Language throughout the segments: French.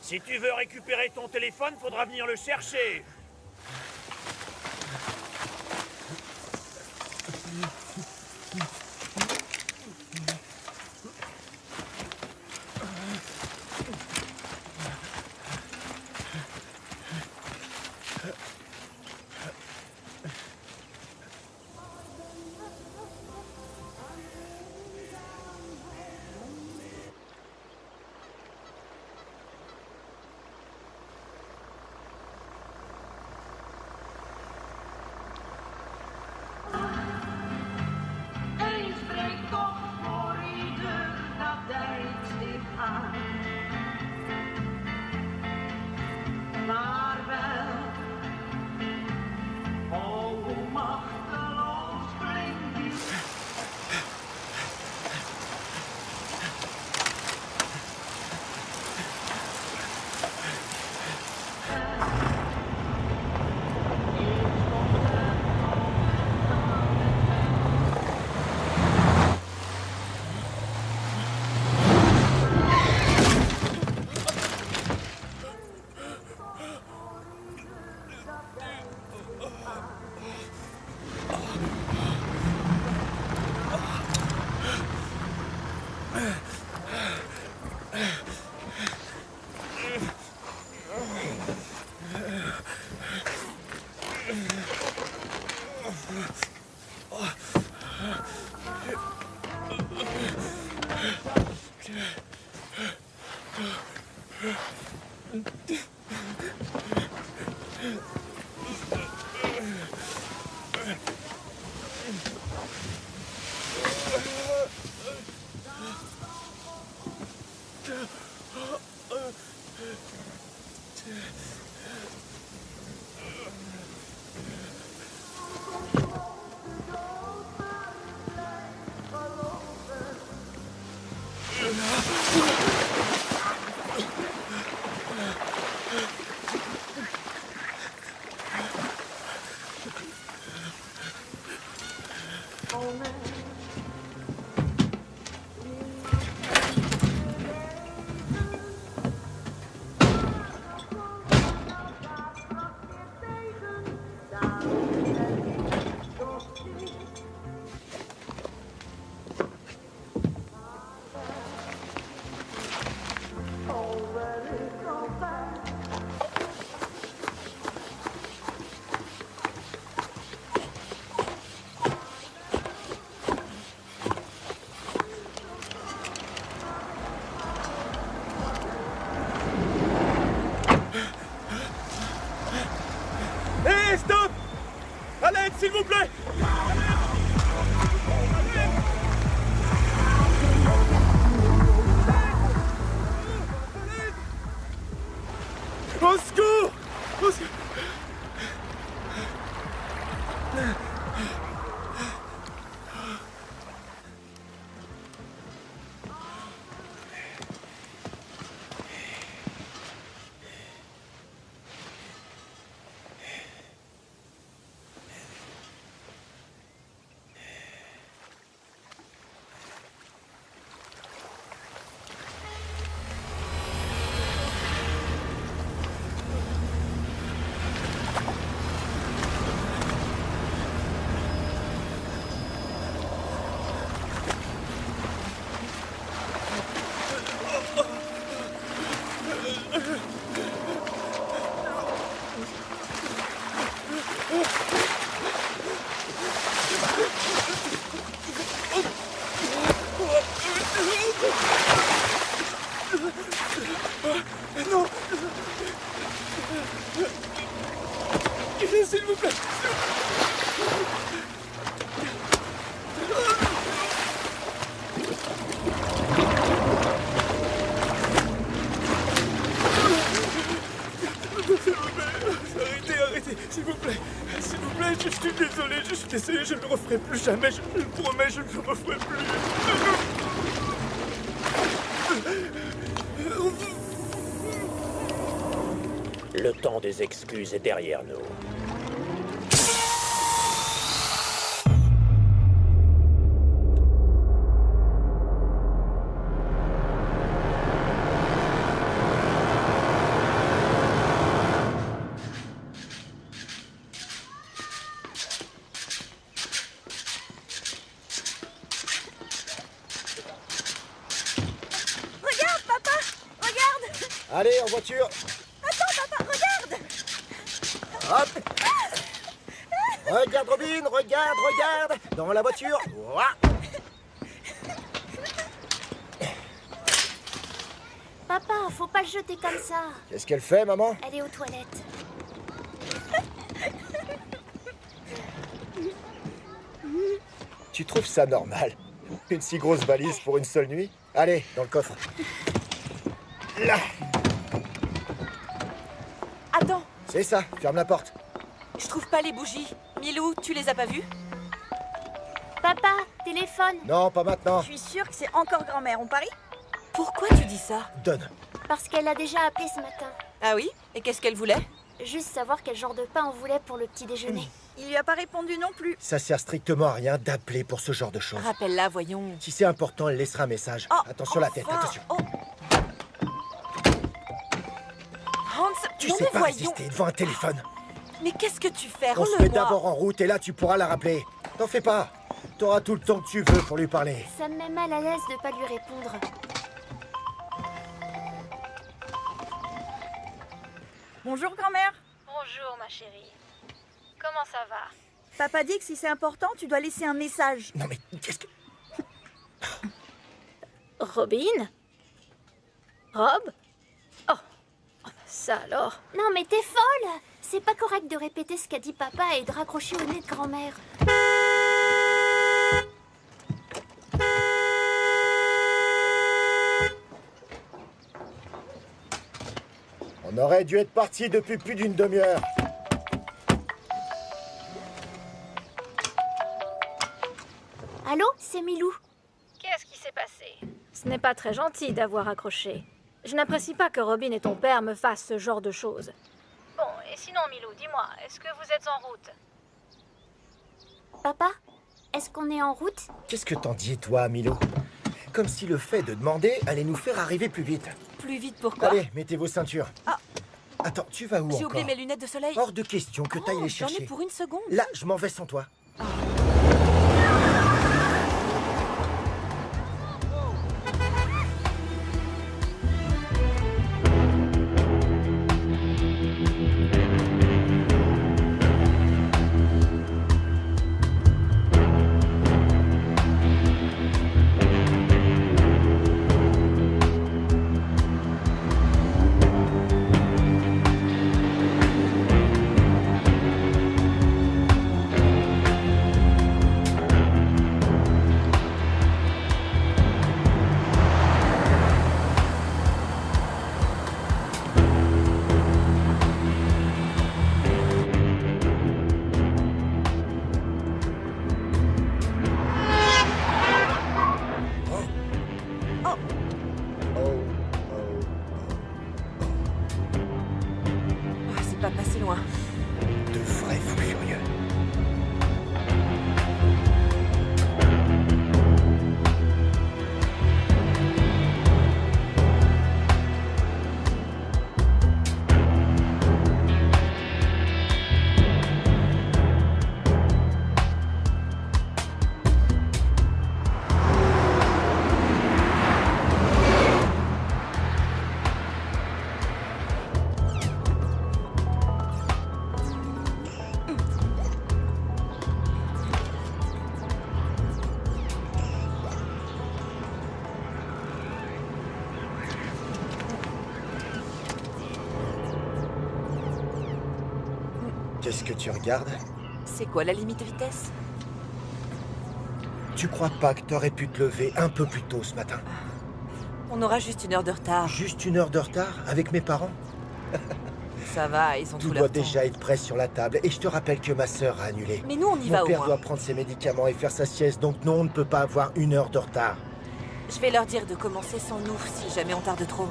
Si tu veux récupérer ton téléphone, faudra venir le chercher. S'il vous plaît! Au secours! Au secours! Non! S'il vous plaît! Arrêtez, s'il vous plaît! S'il vous plaît, je suis désolé, je ne le referai plus jamais, je le promets, je ne le referai plus! Le temps des excuses est derrière nous. Allez, en voiture. Attends, papa, regarde! Hop. Regarde, Robin, regarde. Dans la voiture. Ouah. Papa, faut pas le jeter comme ça. Qu'est-ce qu'elle fait, maman? Elle est aux toilettes. Tu trouves ça normal? Une si grosse valise pour une seule nuit? Allez, dans le coffre. Là. Attends, C'est ça, ferme la porte. je trouve pas les bougies. Milou, tu les as pas vues? Papa, téléphone. Non, pas maintenant. Je suis sûre que c'est encore grand-mère, on parie? Pourquoi tu dis ça? Donne. Parce qu'elle a déjà appelé ce matin. Ah oui? Et qu'est-ce qu'elle voulait? Juste savoir quel genre de pain on voulait pour le petit déjeuner. Il lui a pas répondu non plus. Ça sert strictement à rien d'appeler pour ce genre de choses. Rappelle-la, voyons. Si c'est important, elle laissera un message. Oh, Attention la tête, enfin. attention. Oh. Hans, Tu non sais mais pas voyons. résister devant un téléphone. Mais qu'est-ce que tu fais? On se met Rends-le-moi. d'abord en route et là tu pourras la rappeler. T'en fais pas. T'auras tout le temps que tu veux pour lui parler. Ça me met mal à l'aise de pas lui répondre. Bonjour grand-mère. Bonjour ma chérie. Comment ça va? Papa dit que si c'est important, tu dois laisser un message. Non mais qu'est-ce que... Robin? Rob? Oh, ça alors? Non mais t'es folle. C'est pas correct de répéter ce qu'a dit papa et de raccrocher au nez de grand-mère. On aurait dû être parti depuis plus d'une demi-heure. Allô, c'est Milou. Qu'est-ce qui s'est passé? Ce n'est pas très gentil d'avoir accroché. Je n'apprécie pas que Robin et ton père me fassent ce genre de choses. Bon, et sinon, Milou, dis-moi, est-ce que vous êtes en route? Papa, est-ce qu'on est en route? Qu'est-ce que t'en dis, toi, Milo? Comme si le fait de demander allait nous faire arriver plus vite. Plus vite pourquoi? Allez, mettez vos ceintures. Ah. Attends, tu vas où J'ai encore? oublié mes lunettes de soleil. Hors de question que t'ailles les J'en ai chercher. pour une seconde. Là, je m'en vais sans toi. Ah, c'est pas passé loin. De vrais fous furieux. Qu'est-ce que tu regardes? C'est quoi la limite de vitesse? Tu crois pas que t'aurais pu te lever un peu plus tôt ce matin? On aura juste une heure de retard. Juste une heure de retard avec mes parents? Ça va, ils ont Tout tout doit leur temps. déjà être prêt sur la table. Et je te rappelle que ma sœur a annulé. Mais nous, on y Mon va au père moins. doit prendre ses médicaments et faire sa sieste, donc non, on ne peut pas avoir une heure de retard. Je vais leur dire de commencer sans nous si jamais on tarde trop.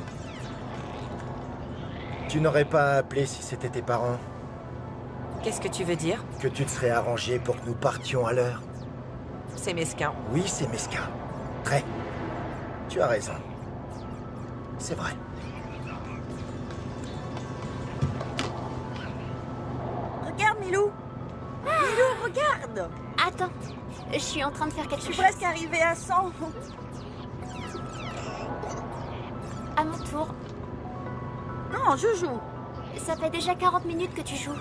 Tu n'aurais pas appelé si c'était tes parents? Qu'est-ce que tu veux dire? Que tu te serais arrangé pour que nous partions à l'heure? C'est mesquin. Oui, c'est mesquin. Très. Tu as raison. C'est vrai. Regarde Milou. Milou, regarde. Attends, je suis en train de faire Je quelque suis chose. presque arrivée à 100. À mon tour. Non, je joue. Ça fait déjà 40 minutes que tu joues.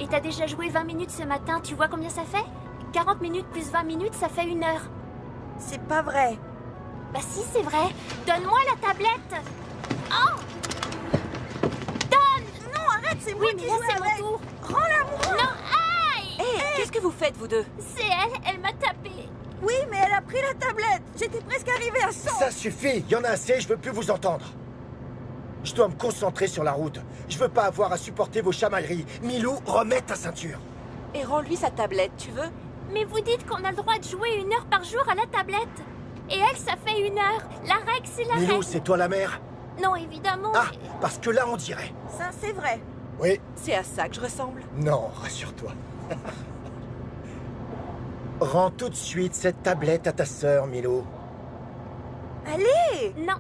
Et t'as déjà joué 20 minutes ce matin, tu vois combien ça fait? 40 minutes plus 20 minutes, ça fait 1 heure. C'est pas vrai. Bah si, c'est vrai. Donne-moi la tablette. Oh! Donne! Non, arrête, c'est moi Oui, mais qui là, joue c'est mon avec. tour. Rends-la-moi. Non, aïe! Hé, qu'est-ce que vous faites, vous deux? C'est elle m'a tapé. Oui, mais elle a pris la tablette. J'étais presque arrivée à 100. Ça suffit, y en a assez, je veux plus vous entendre. Je dois me concentrer sur la route. Je veux pas avoir à supporter vos chamailleries. Milou, remets ta ceinture. Et rends-lui sa tablette, tu veux? Mais vous dites qu'on a le droit de jouer 1 heure par jour à la tablette. Et elle, ça fait 1 heure. La règle, c'est la Milou, règle. c'est toi la mère? Non, évidemment. Ah, parce que là, on dirait. Ça, c'est vrai. Oui, C'est à ça que je ressemble. non, rassure-toi. Rends tout de suite cette tablette à ta sœur, Milou. Allez, Non.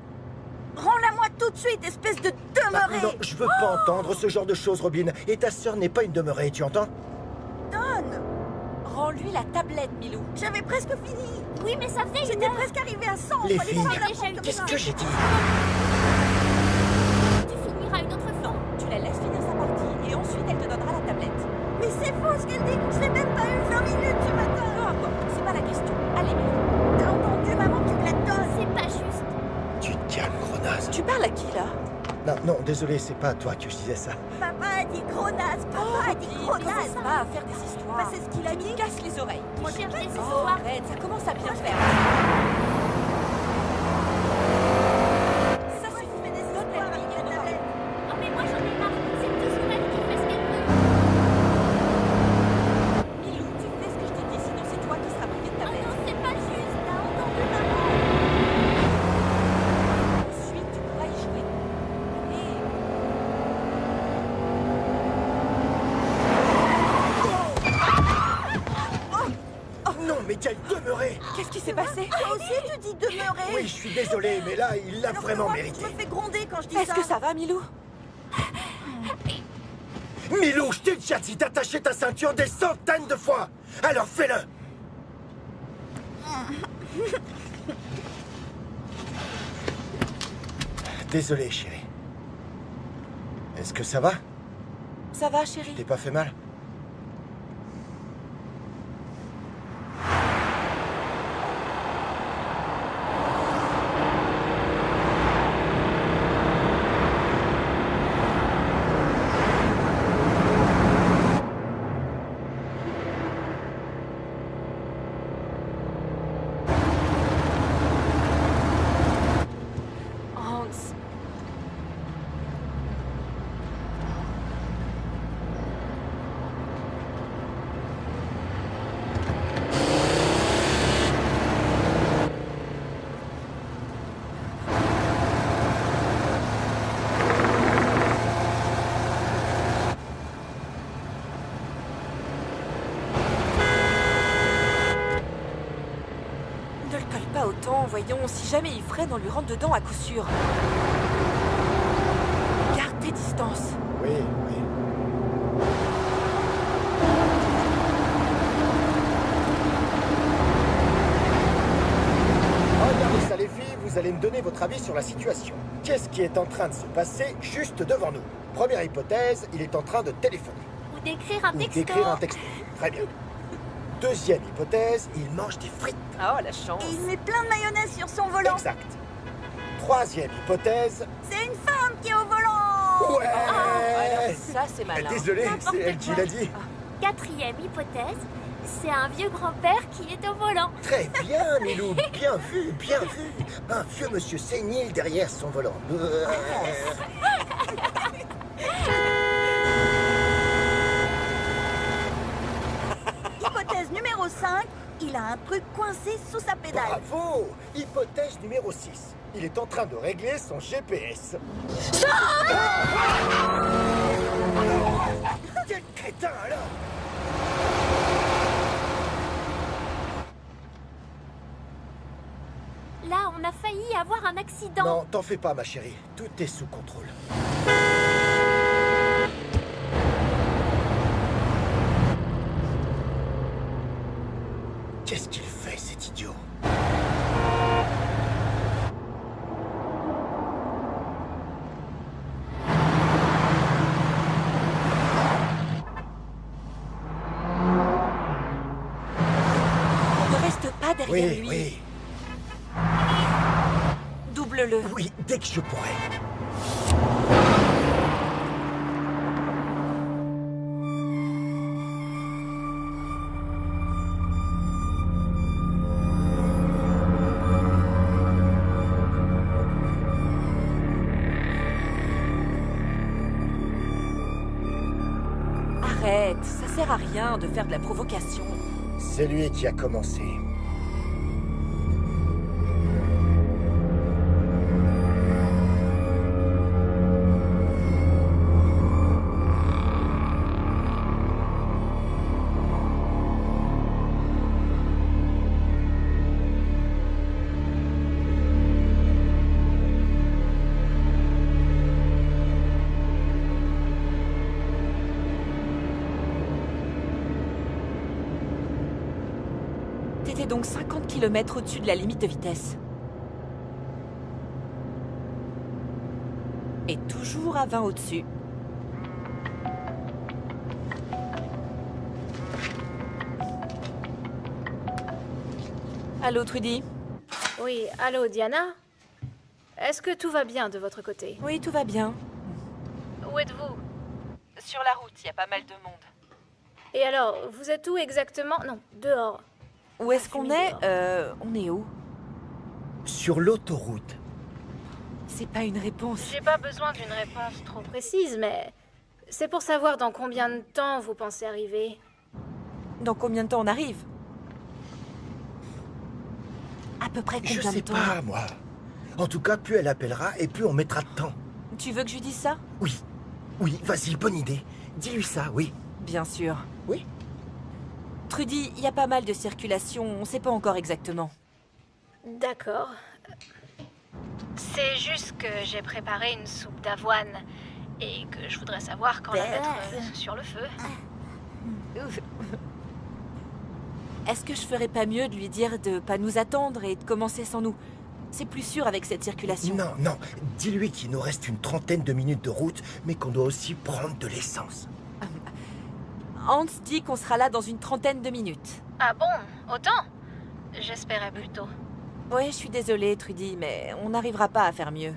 rends-la-moi tout de suite, espèce de demeurée. Non, je veux pas entendre ce genre de choses, Robin. Et ta sœur n'est pas une demeurée, tu entends? Donne. Rends-lui la tablette, Milou. J'avais presque fini. Oui, mais ça fait 1 J'étais heure. presque arrivée à 100. Les Fallait filles, pas la déjà prendre eu comme Qu'est-ce ça. que j'ai dit? Tu finiras une autre fois. Tu la laisses finir sa partie et ensuite elle te donnera la tablette. Mais c'est faux ce qu'elle dit. Je n'ai même pas eu 20 minutes ce matin. Peu importe, c'est pas la question. Allez, Milou. T'as entendu, maman, tu me la donnes. C'est pas juste. Tu te calmes, gros naze. Tu parles à qui, là? Non, non, désolé, c'est pas à toi que je disais ça. Papa a dit gros naze. Papa a dit gros naze. Commence pas à faire des histoires. Bah, c'est ce qu'il a dit. Casse les oreilles. Tu cherches des Oh, histoires. arrête, ça commence à bien faire. Ça Moi, suffit. je fais des Donne histoires la avec ligne, la on tablette. Non, mais moi, j'en ai marre. C'est toujours elle qui fait ce qu'elle veut. Milou, tu fais ce que je te dis, sinon c'est toi qui seras privé de Oh tablette. non, c'est pas juste. T'as entendu, maman? Ensuite, tu pourras y jouer. Et Non, mais quelle demeurée! qu'est-ce qui s'est passé? Toi aussi, tu dis demeurer. Oui, je suis désolé, mais là, il l'a Alors que vraiment moi, mérité. Je me fais gronder quand je dis Est-ce ça. que ça va, Milou? Milou, je t'ai déjà dit d'attacher ta ceinture des centaines de fois! Alors fais-le! Désolé, chérie. Est-ce que ça va? Ça va, chérie? T'es pas fait mal? Hans. Ne le colle pas autant, voyons. Si jamais il freine, on lui rentre dedans à coup sûr. Garde tes distances. Oui, oui. Regardez ça, les filles, vous allez me donner votre avis sur la situation. Qu'est-ce qui est en train de se passer juste devant nous? Première hypothèse, il est en train de téléphoner. Ou d'écrire un Ou texto. d'écrire un texto. Très bien. Deuxième hypothèse, il mange des frites. Oh, la chance. Et il met plein de mayonnaise sur son volant. Exact. Troisième hypothèse... C'est une femme qui est au volant. Ouais Alors, ça, c'est malin. Désolé, N'importe c'est elle qui quoi. l'a dit. Quatrième hypothèse, c'est un vieux grand-père qui est au volant. Très bien, Milou, bien vu, bien vu. Un vieux monsieur sénile derrière son volant. Hypothèse numéro 5, il a un truc coincé sous sa pédale. Bravo! Hypothèse numéro 6. Il est en train de régler son GPS. Quel crétin, alors! Là, on a failli avoir un accident. Non, t'en fais pas, ma chérie. Tout est sous contrôle. Qu'est-ce qu'il fait, cet idiot? derrière Oui, lui. oui, Double-le. oui, dès que je pourrai. Arrête, ça sert à rien de faire de la provocation. C'est lui qui a commencé. T'étais donc 50 km au-dessus de la limite de vitesse. Et toujours à 20 au-dessus. Allô, Trudy? Oui, allô, Diana? Est-ce que tout va bien de votre côté? Oui, tout va bien. Où êtes-vous? Sur la route, il y a pas mal de monde. Et alors, vous êtes où exactement? Non, dehors. Où est-ce qu'on est? On est où? Sur l'autoroute. C'est pas une réponse. J'ai pas besoin d'une réponse trop précise, mais c'est pour savoir dans combien de temps vous pensez arriver. Dans combien de temps on arrive? À peu près Je combien de sais temps? pas, moi. En tout cas, plus elle appellera et plus on mettra de temps. Tu veux que je lui dise ça? Oui, oui, vas-y, bonne idée. Dis-lui ça, oui. Bien sûr. Oui. Trudy, il y a pas mal de circulation, on sait pas encore exactement. D'accord. C'est juste que j'ai préparé une soupe d'avoine et que je voudrais savoir quand la mettre sur le feu. Est-ce que je ferais pas mieux de lui dire de pas nous attendre et de commencer sans nous? C'est plus sûr avec cette circulation. Non, non, dis-lui qu'il nous reste une trentaine de minutes de route, mais qu'on doit aussi prendre de l'essence. Hans dit qu'on sera là dans une trentaine de minutes. Ah bon? Autant? J'espérais plutôt. Ouais, je suis désolée, Trudy, mais on n'arrivera pas à faire mieux.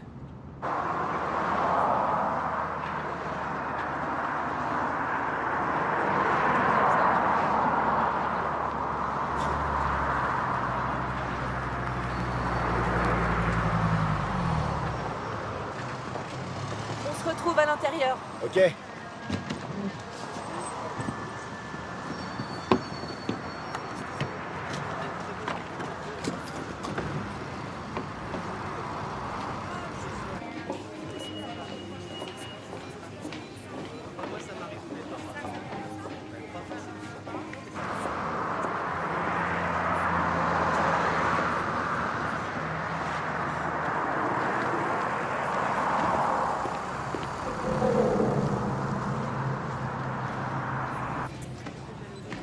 On se retrouve à l'intérieur. Ok.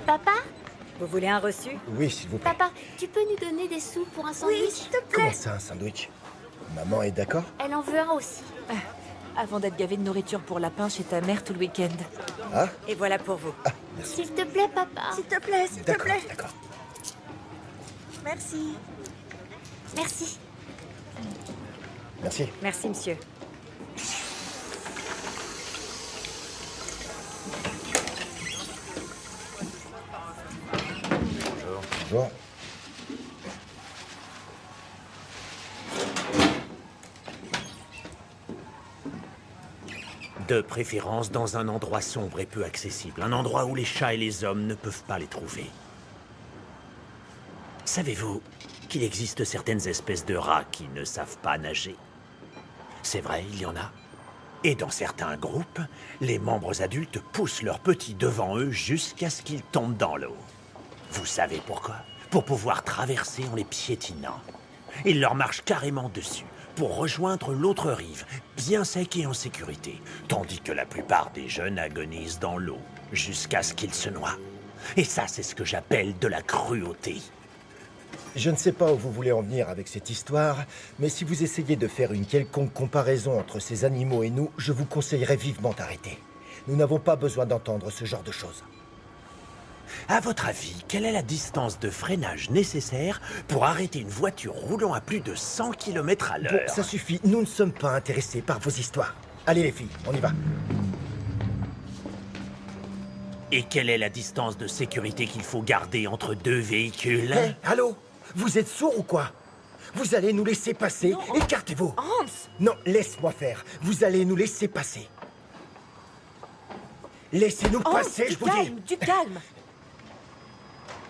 Papa? Vous voulez un reçu? Oui, s'il vous plaît. Papa, tu peux nous donner des sous pour un sandwich? Oui, s'il te plaît. Comment ça, un sandwich? Maman est d'accord? Elle en veut un aussi. Avant d'être gavé de nourriture pour lapin chez ta mère tout le week-end. Ah, Et voilà pour vous. S'il te plaît, papa. S'il te plaît, s'il te d'accord, plaît. d'accord. Merci. Merci. Merci. Merci, monsieur. Bonjour. De préférence dans un endroit sombre et peu accessible. Un endroit où les chats et les hommes ne peuvent pas les trouver. Savez-vous qu'il existe certaines espèces de rats qui ne savent pas nager? C'est vrai, il y en a. Et dans certains groupes, les membres adultes poussent leurs petits devant eux jusqu'à ce qu'ils tombent dans l'eau. Vous savez pourquoi? Pour pouvoir traverser en les piétinant. Ils leur marchent carrément dessus pour rejoindre l'autre rive, bien sec et en sécurité, tandis que la plupart des jeunes agonisent dans l'eau jusqu'à ce qu'ils se noient. Et ça, c'est ce que j'appelle de la cruauté. Je ne sais pas où vous voulez en venir avec cette histoire, mais si vous essayez de faire une quelconque comparaison entre ces animaux et nous, je vous conseillerais vivement d'arrêter. Nous n'avons pas besoin d'entendre ce genre de choses. À votre avis, quelle est la distance de freinage nécessaire pour arrêter une voiture roulant à plus de 100 km à Bon, l'heure? ça suffit. Nous ne sommes pas intéressés par vos histoires. Allez les filles, on y va. Et quelle est la distance de sécurité qu'il faut garder entre deux véhicules? Hé, allô? Vous êtes sourds ou quoi? Vous allez nous laisser passer. Non. Écartez-vous. Hans! Non, laisse-moi faire. Vous allez nous laisser passer. Laissez-nous Hans, passer, du je vous dis. calme, du calme!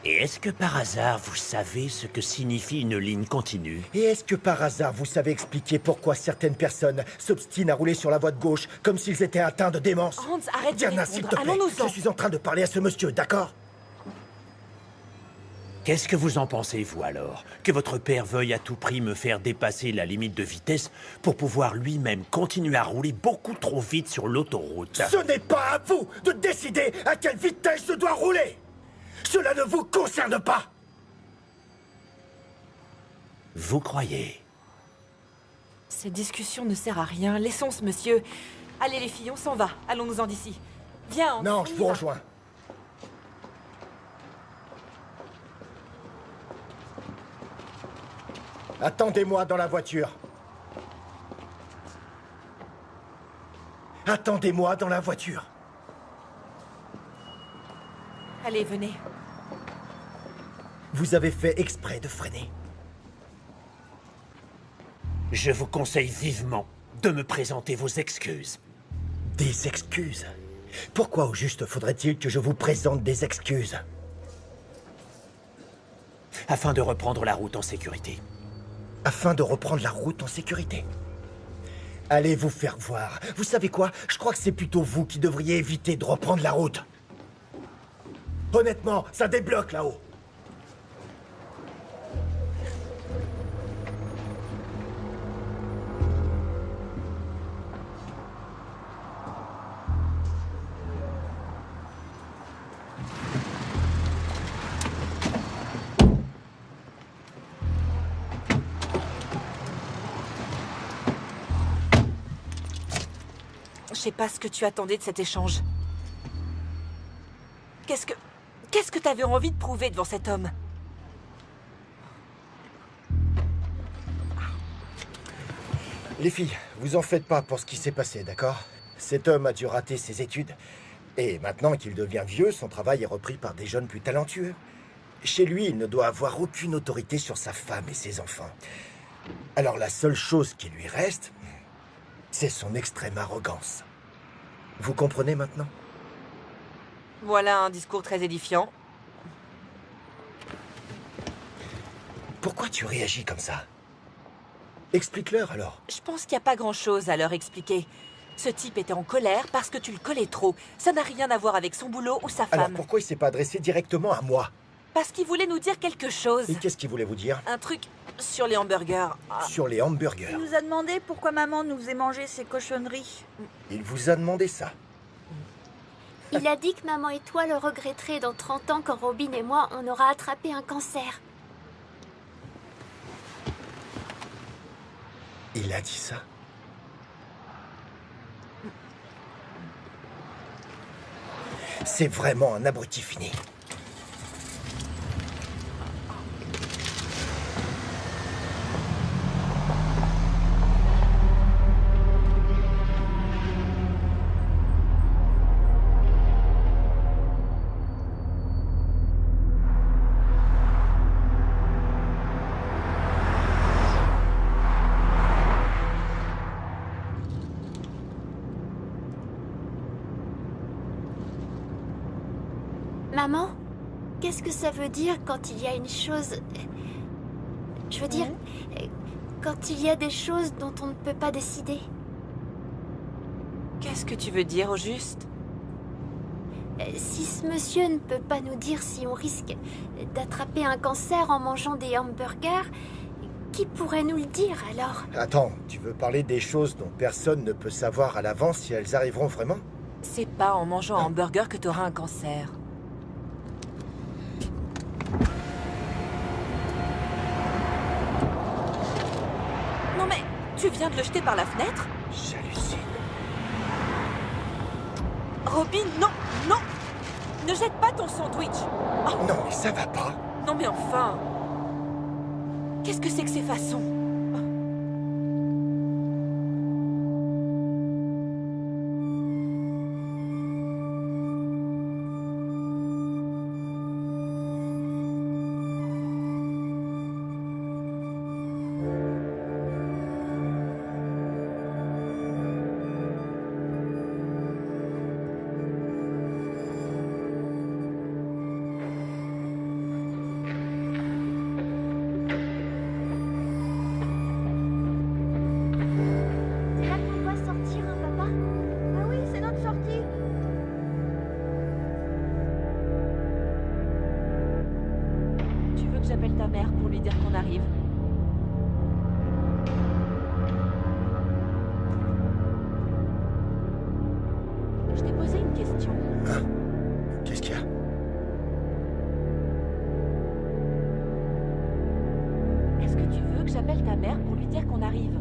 Et est-ce que par hasard vous savez ce que signifie une ligne continue? Et est-ce que par hasard vous savez expliquer pourquoi certaines personnes s'obstinent à rouler sur la voie de gauche comme s'ils étaient atteints de démence? Hans, arrête de Diana, s'il te répondre. plaît, Allons-nous-en. je suis en train de parler à ce monsieur, d'accord? Qu'est-ce que vous en pensez, vous, alors? Que votre père veuille à tout prix me faire dépasser la limite de vitesse pour pouvoir lui-même continuer à rouler beaucoup trop vite sur l'autoroute? Ce n'est pas à vous de décider à quelle vitesse je dois rouler. Cela ne vous concerne pas. Vous croyez? Cette discussion ne sert à rien. Laissons ce monsieur. Allez les filles, on s'en va. Allons-nous-en d'ici. Viens, Hans, Non, on je y vous va. rejoins. Attendez-moi dans la voiture. Attendez-moi dans la voiture. Allez, venez. Vous avez fait exprès de freiner. Je vous conseille vivement de me présenter vos excuses. Des excuses? Pourquoi au juste faudrait-il que je vous présente des excuses? Afin de reprendre la route en sécurité. Afin de reprendre la route en sécurité. Allez vous faire voir. Vous savez quoi? Je crois que c'est plutôt vous qui devriez éviter de reprendre la route. Honnêtement, ça débloque là-haut. Je sais pas ce que tu attendais de cet échange. Qu'est-ce que t'avais envie de prouver devant cet homme? Les filles, vous en faites pas pour ce qui s'est passé, d'accord? Cet homme a dû rater ses études. Et maintenant qu'il devient vieux, son travail est repris par des jeunes plus talentueux. Chez lui, il ne doit avoir aucune autorité sur sa femme et ses enfants. Alors la seule chose qui lui reste, c'est son extrême arrogance. Vous comprenez maintenant? Voilà un discours très édifiant. Pourquoi tu réagis comme ça? Explique-leur alors. Je pense qu'il n'y a pas grand-chose à leur expliquer. Ce type était en colère parce que tu le collais trop. Ça n'a rien à voir avec son boulot ou sa Alors femme. pourquoi il s'est pas adressé directement à moi? Parce qu'il voulait nous dire quelque chose. Et qu'est-ce qu'il voulait vous dire? Un truc sur les hamburgers. Ah, Sur les hamburgers. Il nous a demandé pourquoi maman nous faisait manger ces cochonneries. Il vous a demandé ça. Il a dit que maman et toi le regretterez dans 30 ans quand Robin et moi, on aura attrapé un cancer. Il a dit ça? C'est vraiment un abruti fini. Maman, qu'est-ce que ça veut dire quand il y a une chose... Je veux dire, quand il y a des choses dont on ne peut pas décider. qu'est-ce que tu veux dire au juste? Si ce monsieur ne peut pas nous dire si on risque d'attraper un cancer en mangeant des hamburgers, qui pourrait nous le dire alors? Attends, tu veux parler des choses dont personne ne peut savoir à l'avance si elles arriveront vraiment? C'est pas en mangeant un hamburger que t'auras un cancer. Non mais, tu viens de le jeter par la fenêtre? J'hallucine. Robin, non, non! Ne jette pas ton sandwich. Non, mais ça va pas. Non mais enfin. Qu'est-ce que c'est que ces façons? C'est là qu'on doit sortir, hein, papa? Ah oui, c'est notre sortie. Tu veux que j'appelle ta mère pour lui dire qu'on arrive? Je t'ai posé une question. Qu'est-ce qu'il y a? Est-ce que tu veux que j'appelle ta mère pour lui dire qu'on arrive?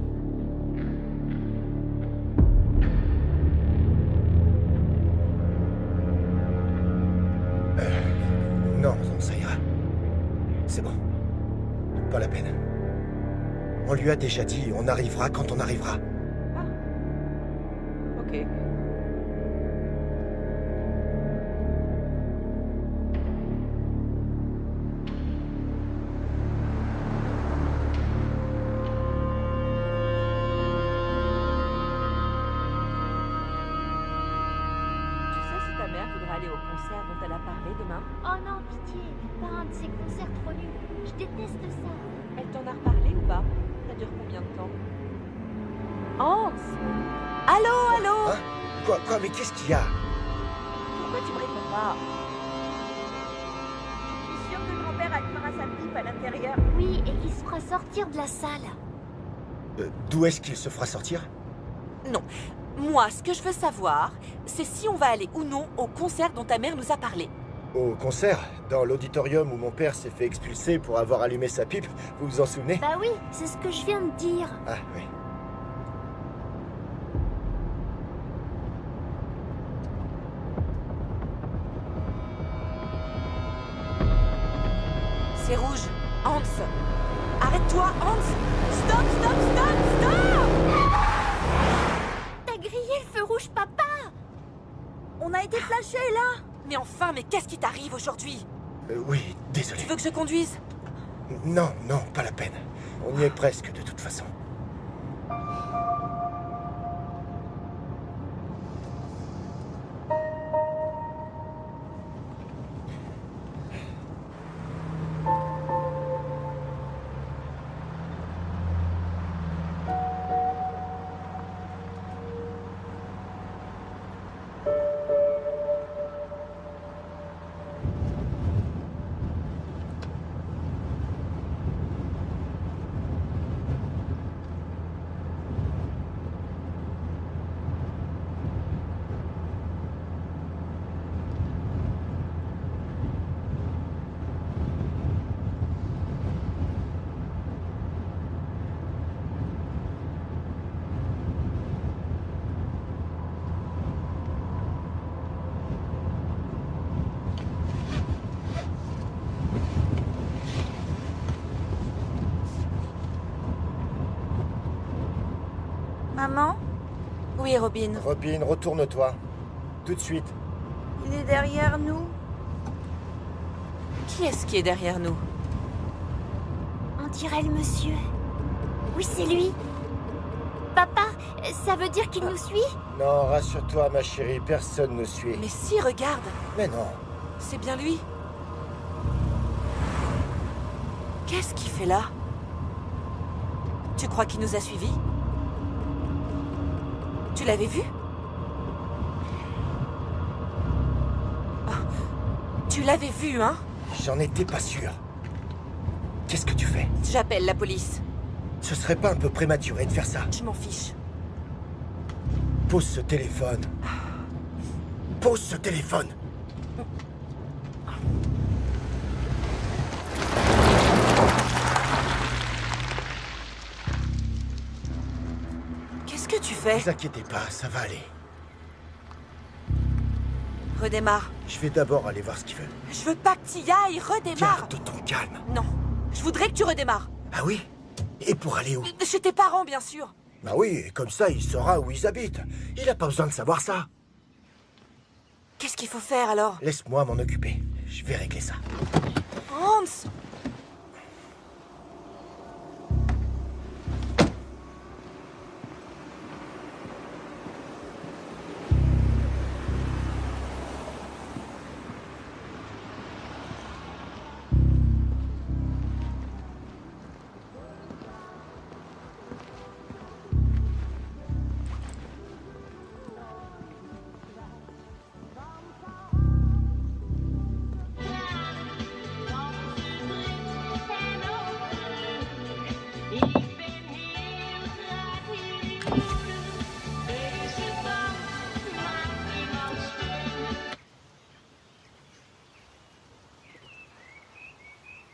Non, ça ira. C'est bon. Pas la peine. On lui a déjà dit, on arrivera quand on arrivera. Ah. Ok. Tu sais si ta mère voudrait aller au concert dont elle a parlé demain? Oh non, pitié, pas un de ces concerts trop nuls. Je déteste ça. Elle t'en a reparlé ou pas? Ça dure combien de temps? Hans! Allô, allô? Hein? Quoi, mais qu'est-ce qu'il y a? Pourquoi tu me réponds pas? Je suis sûre que grand-père allumera sa pipe à l'intérieur. Oui, et qui se fera sortir de la salle. D'où est-ce qu'il se fera sortir? Non. Moi, ce que je veux savoir, c'est si on va aller ou non au concert dont ta mère nous a parlé. Au concert, dans l'auditorium où mon père s'est fait expulser pour avoir allumé sa pipe, vous vous en souvenez? Bah oui, c'est ce que je viens de dire. Ah oui. C'est rouge. Hans! Arrête-toi, Hans! Stop, stop, stop, stop! T'as grillé le feu rouge, papa! On a été flashés, là. Mais enfin, mais qu'est-ce qui t'arrive aujourd'hui? Oui, désolé. Tu veux que je conduise? Non, pas la peine. On y est presque de toute façon. Maman, Oui, Robin. Robin, retourne-toi. Tout de suite. il est derrière nous. Qui est-ce qui est derrière nous? On dirait le monsieur. Oui, c'est lui. Papa, ça veut dire qu'il nous suit? Non, rassure-toi, ma chérie, personne ne suit. Mais si, regarde! Mais non. C'est bien lui. Qu'est-ce qu'il fait là? Tu crois qu'il nous a suivis? Tu l'avais vu? Ah, tu l'avais vu, hein? J'en étais pas sûr. Qu'est-ce que tu fais? J'appelle la police. Ce serait pas un peu prématuré de faire ça? Je m'en fiche. Pose ce téléphone. Pose ce téléphone. Qu'est-ce que tu fais? Ne vous inquiétez pas, ça va aller. Redémarre. Je vais d'abord aller voir ce qu'il veut. Je veux pas que t'y ailles, redémarre. Garde ton calme. Non, je voudrais que tu redémarres. Ah oui? Et pour aller où? Chez tes parents, bien sûr. Bah oui, comme ça, il saura où ils habitent. Il a pas besoin de savoir ça. Qu'est-ce qu'il faut faire, alors? Laisse-moi m'en occuper. Je vais régler ça. Hans!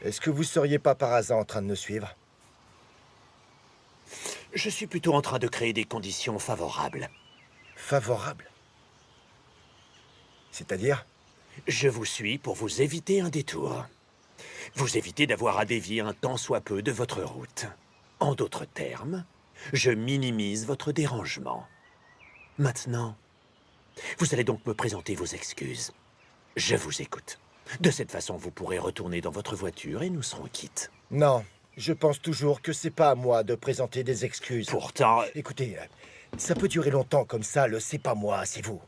Est-ce que vous seriez pas par hasard en train de nous suivre? Je suis plutôt en train de créer des conditions favorables. Favorable? C'est-à-dire? Je vous suis pour vous éviter un détour. Vous éviter d'avoir à dévier un tant soit peu de votre route. En d'autres termes, je minimise votre dérangement. Maintenant, vous allez donc me présenter vos excuses. Je vous écoute. De cette façon, vous pourrez retourner dans votre voiture et nous serons quittes. Non, je pense toujours que c'est pas à moi de présenter des excuses. Pourtant, Écoutez, ça peut durer longtemps comme ça, le c'est pas moi, c'est vous.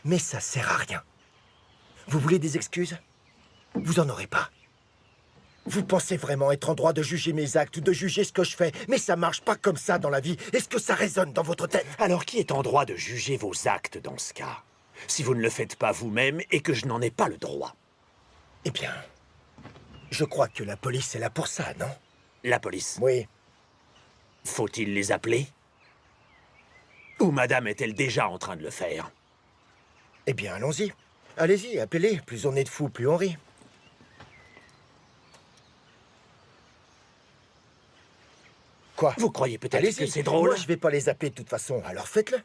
Mais ça sert à rien. Vous voulez des excuses? Vous en aurez pas. Vous pensez vraiment être en droit de juger mes actes ou de juger ce que je fais, mais ça marche pas comme ça dans la vie. Est-ce que ça résonne dans votre tête? alors qui est en droit de juger vos actes dans ce cas? Si vous ne le faites pas vous-même et que je n'en ai pas le droit. Eh bien, je crois que la police est là pour ça, non? La police, Oui. faut-il les appeler? Ou madame est-elle déjà en train de le faire? Eh bien, allons-y. Allez-y, appelez. Plus on est de fous, plus on rit. Quoi? Vous croyez peut-être Allez-y. que c'est drôle? Moi, je vais pas les appeler de toute façon, alors faites-le.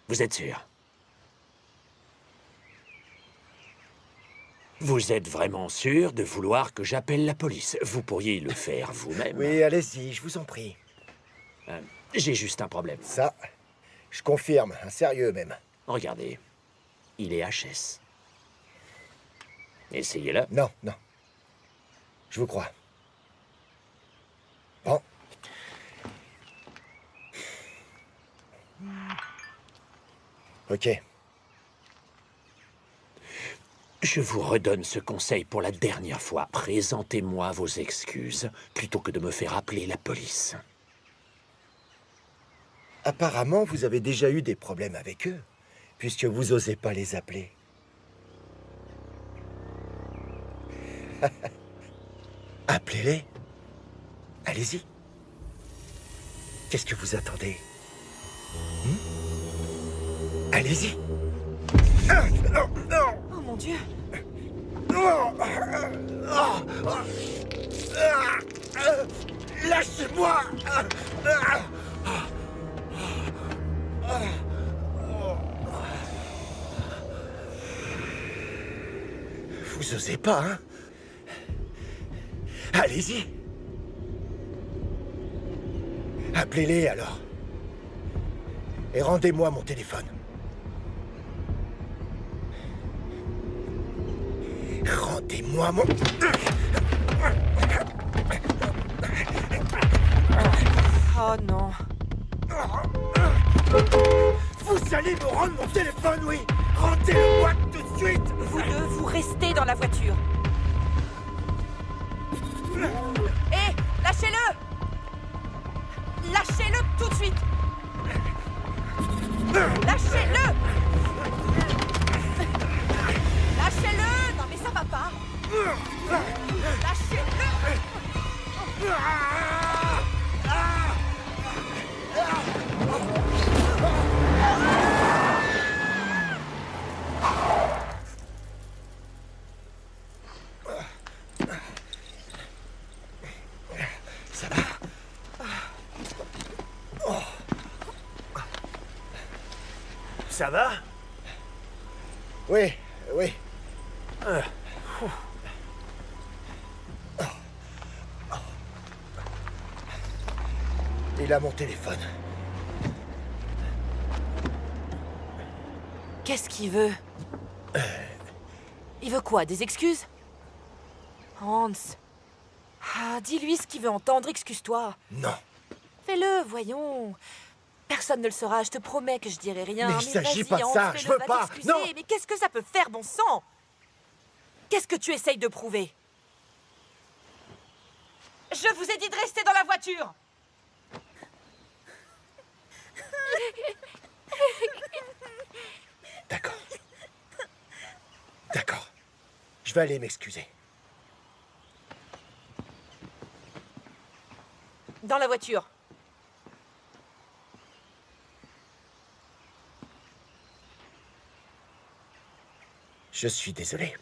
Vous êtes sûr? Vous êtes vraiment sûr de vouloir que j'appelle la police? Vous pourriez le faire vous-même. Oui, allez-y, je vous en prie. J'ai juste un problème. Ça, je confirme, un sérieux même. Regardez, il est HS. Essayez-le. Non, non. Je vous crois. Bon. Ok. Je vous redonne ce conseil pour la dernière fois. Présentez-moi vos excuses plutôt que de me faire appeler la police. Apparemment, vous avez déjà eu des problèmes avec eux, puisque vous osez pas les appeler. Appelez-les. Allez-y. Qu'est-ce que vous attendez? Allez-y. Oh mon Dieu! Lâchez-moi! Vous osez pas, hein? Allez-y. Appelez-les alors. Et rendez-moi mon téléphone. Rendez-moi mon... Oh non. Vous allez me rendre mon téléphone, oui? Rendez-le-moi tout de suite! Vous deux, vous restez dans la voiture. Hé, lâchez-le! Lâchez-le tout de suite! Lâchez-le! Lâchez-le! Non mais ça va pas! Lâchez-le! Ça va? Ça va? Oui, oui. Il a mon téléphone. Qu'est-ce qu'il veut? Il veut quoi? Des excuses? Hans. Ah, dis-lui ce qu'il veut entendre, excuse-toi. Non. Fais-le, voyons. Personne ne le saura, je te promets que je dirai rien. Mais il s'agit vas-y, pas de Hans, ça, fais-le, je veux va pas, t'excuser. non. Mais qu'est-ce que ça peut faire, bon sang? Qu'est-ce que tu essayes de prouver? Je vous ai dit de rester dans la voiture. D'accord. D'accord. Je vais aller m'excuser. Dans la voiture. Je suis désolé.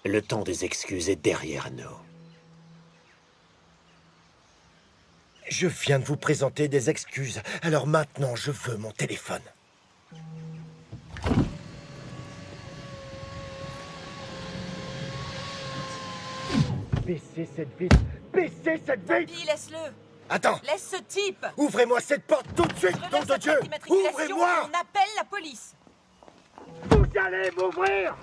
Le temps des excuses est derrière nous. Je viens de vous présenter des excuses. Alors maintenant, je veux mon téléphone. Baissez cette vitre. Baissez cette vitre. Puis laisse-le. Attends. Laisse ce type. Ouvrez-moi cette porte tout de suite, nom Relève de sa Dieu. plaque d'immatriculation, Ouvrez-moi. on appelle la police. Vous allez m'ouvrir.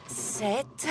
Sept.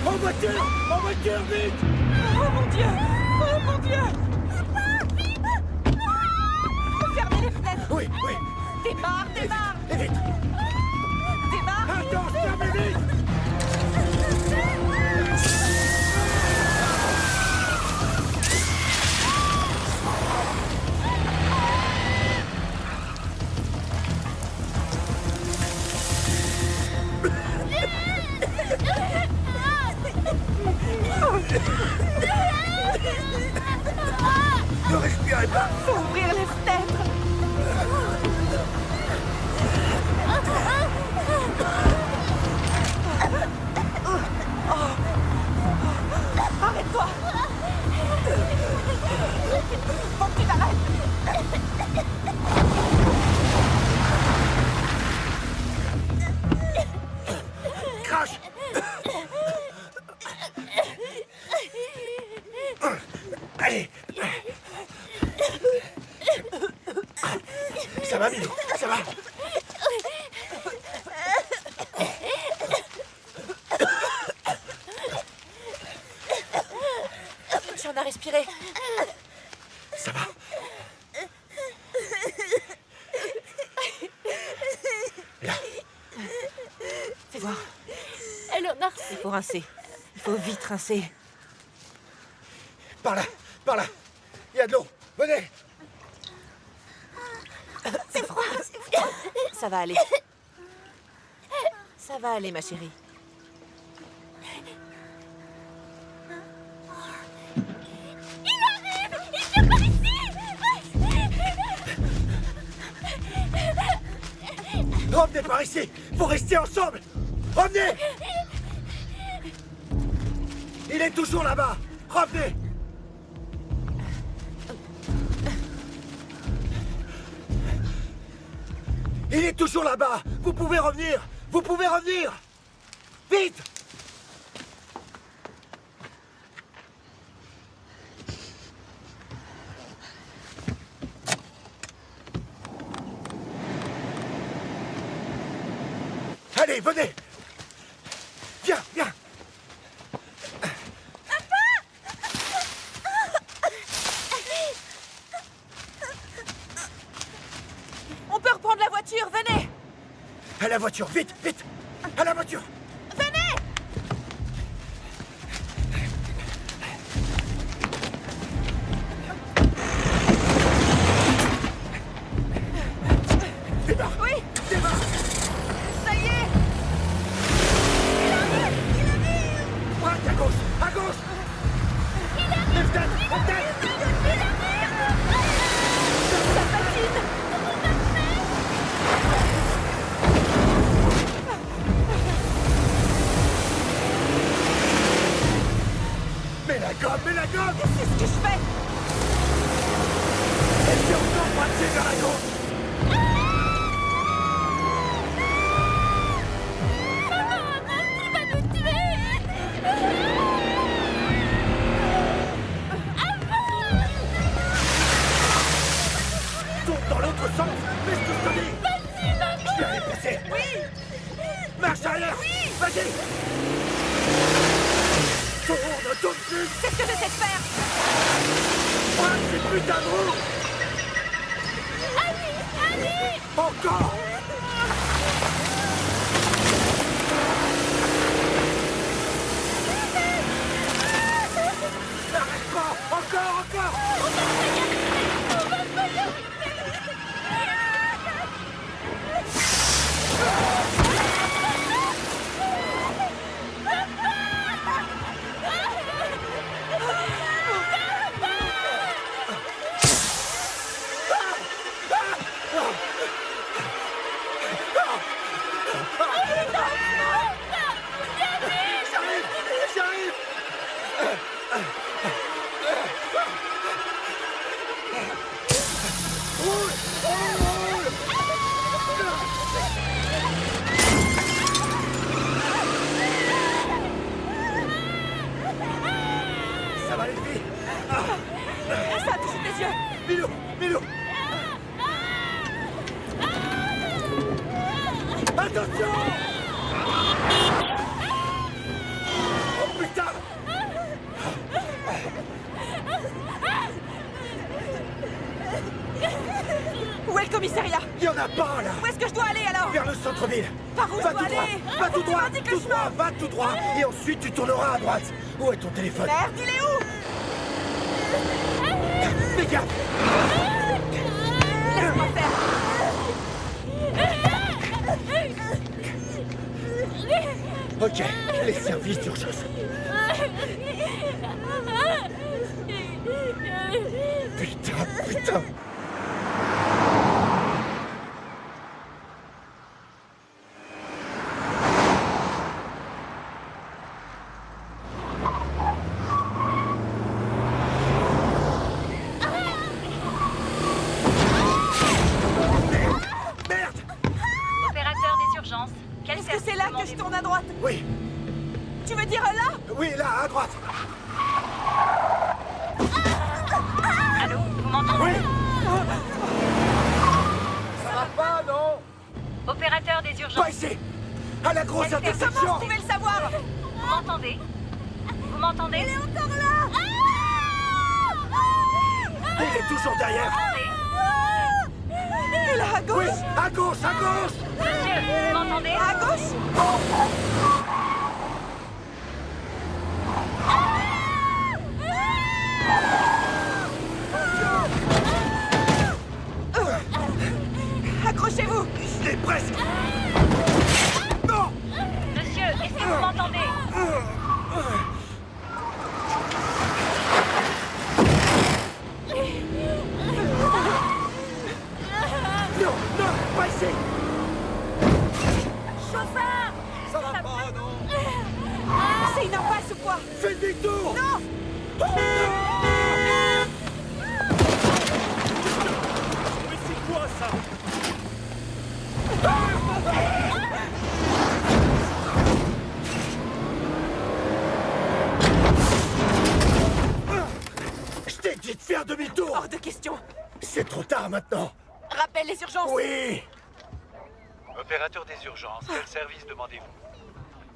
En voiture, vite. Oh mon Dieu! Oh mon Dieu! Fermez les fenêtres! Oui, oui. Démarre, démarre! Et vite. Démarre! Attends, fermez vite. Ne respirez pas. Faut ouvrir les fenêtres! Arrête-toi! Faut que tu t'arrêtes! Crash. Allez. Ça va, Milou? Ça va? J'en ai respiré. Ça va? Là. Fais voir. Elle en a reçu. Il faut rincer. Il faut vite rincer. Par là. Par là. Il y a de l'eau. Venez. C'est froid. Ça va aller. Ça va aller, ma chérie. Revenez par ici. Faut rester ensemble. Revenez. Il est toujours là-bas. Revenez. Il est toujours là-bas. Vous pouvez revenir. Vous pouvez revenir. Vite. Allez, venez. Viens, viens. On peut reprendre la voiture, venez! À la voiture, vite, vite. À la voiture. Venez! Démarre. Oui! Démarre. Ça y est! Braque à gauche. À gauche. Left-hand, left-hand. Ça patine! Mets la gomme, mets la gomme. C'est ce que je fais! Et puis encore braquer vers la gauche. Il va nous tuer. Tourne dans l'autre sens. Fais ce que je te dis. Je viens les pousser. Oui! Marche arrière. Oui. Vas-y. Tourne plus. C'est ce que j'essaie de faire! Braque ces putains de roues. Encore. N'arrête pas. Encore. J'arrive. Ça va les filles. Ça a touché tes yeux! Milou. Attention. Oh putain. Où est le commissariat? Il y en a pas là. Où est-ce que je dois aller alors? Vers le centre-ville. Par où je Va dois tout droit. aller? Va tout droit. Indique le Tout droit. Va tout droit. Et ensuite tu tourneras à droite. Où est ton téléphone? Merde, il est où? Fais gaffe. Laisse-moi faire! Ok, les services d'urgence. Putain. Merde. Opérateur des urgences. Quel Est-ce que service c'est là que je demandez-vous? tourne à droite? Oui, Tu veux dire là? oui, là, à droite. Allô, vous m'entendez? Oui. Ça va pas, non? Opérateur des urgences. Pas ici. À la grosse Quel service? Comment intersection. vous pouvez le savoir? Vous m'entendez? Vous m'entendez? Elle est encore là! Il est toujours derrière. Et là, à gauche! Oui, à gauche. Monsieur, vous m'entendez? À gauche! Accrochez-vous! Je l'ai presque. Non. Monsieur, est-ce que vous m'entendez? Non, pas ici. Chauffeur! Ça va pas, non. dit de faire demi-tour! Hors de question. C'est trop tard maintenant! Rappelle les urgences. Oui! Opérateur des urgences, quel service demandez-vous?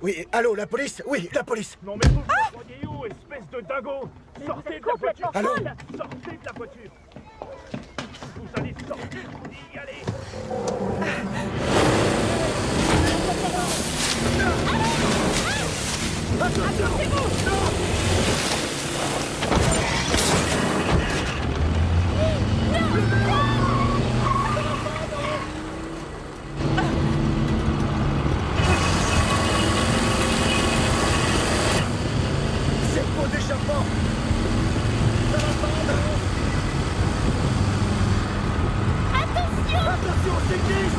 Oui, allô, la police? Oui, la police! Non mais vous voyez où, espèce de dingo? Sortez de la voiture! Allô? Sortez de la voiture! Vous allez sortir, je vous dis, allez! C'est le pot d'échappement! Ça va pas, non? Attention, c'est glisse!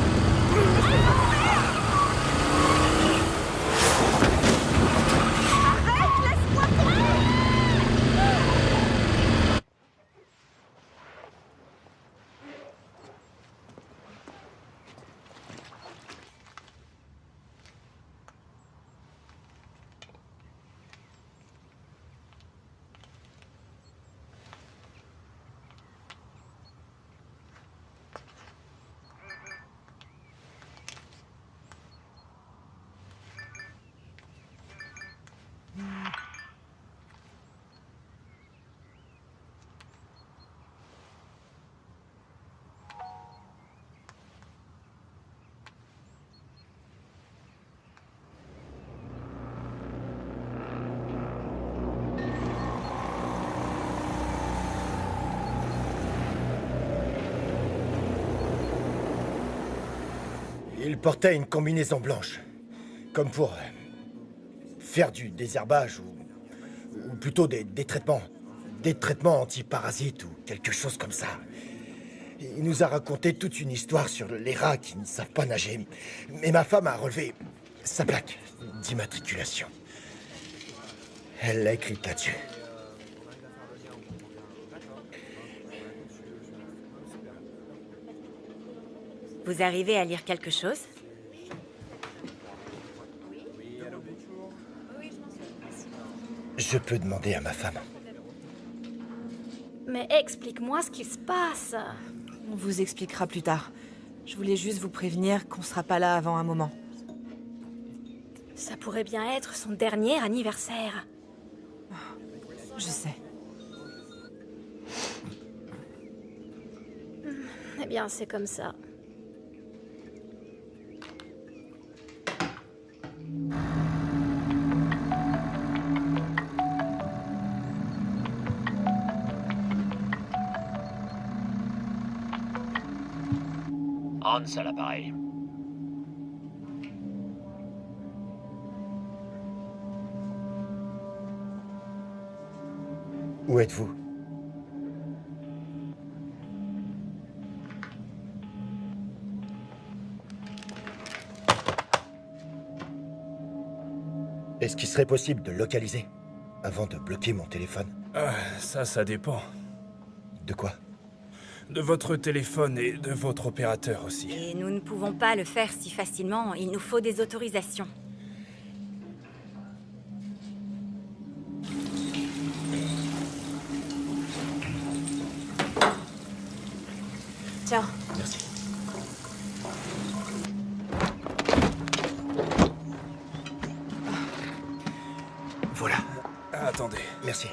Il portait une combinaison blanche, comme pour faire du désherbage ou plutôt des traitements anti-parasites ou quelque chose comme ça. Il nous a raconté toute une histoire sur les rats qui ne savent pas nager. Mais ma femme a relevé sa plaque d'immatriculation. Elle l'a écrite là-dessus. Vous arrivez à lire quelque chose? Je peux demander à ma femme. Mais explique-moi ce qui se passe. On vous expliquera plus tard. Je voulais juste vous prévenir qu'on sera pas là avant un moment. Ça pourrait bien être son dernier anniversaire. Je sais. Eh bien, c'est comme ça. Hans à l'appareil. Où êtes-vous? Est-ce qu'il serait possible de localiser avant de bloquer mon téléphone? Ça dépend. De quoi? De votre téléphone et de votre opérateur aussi. Et nous ne pouvons pas le faire si facilement. Il nous faut des autorisations. Tiens. Merci. Voilà. Attendez. Merci.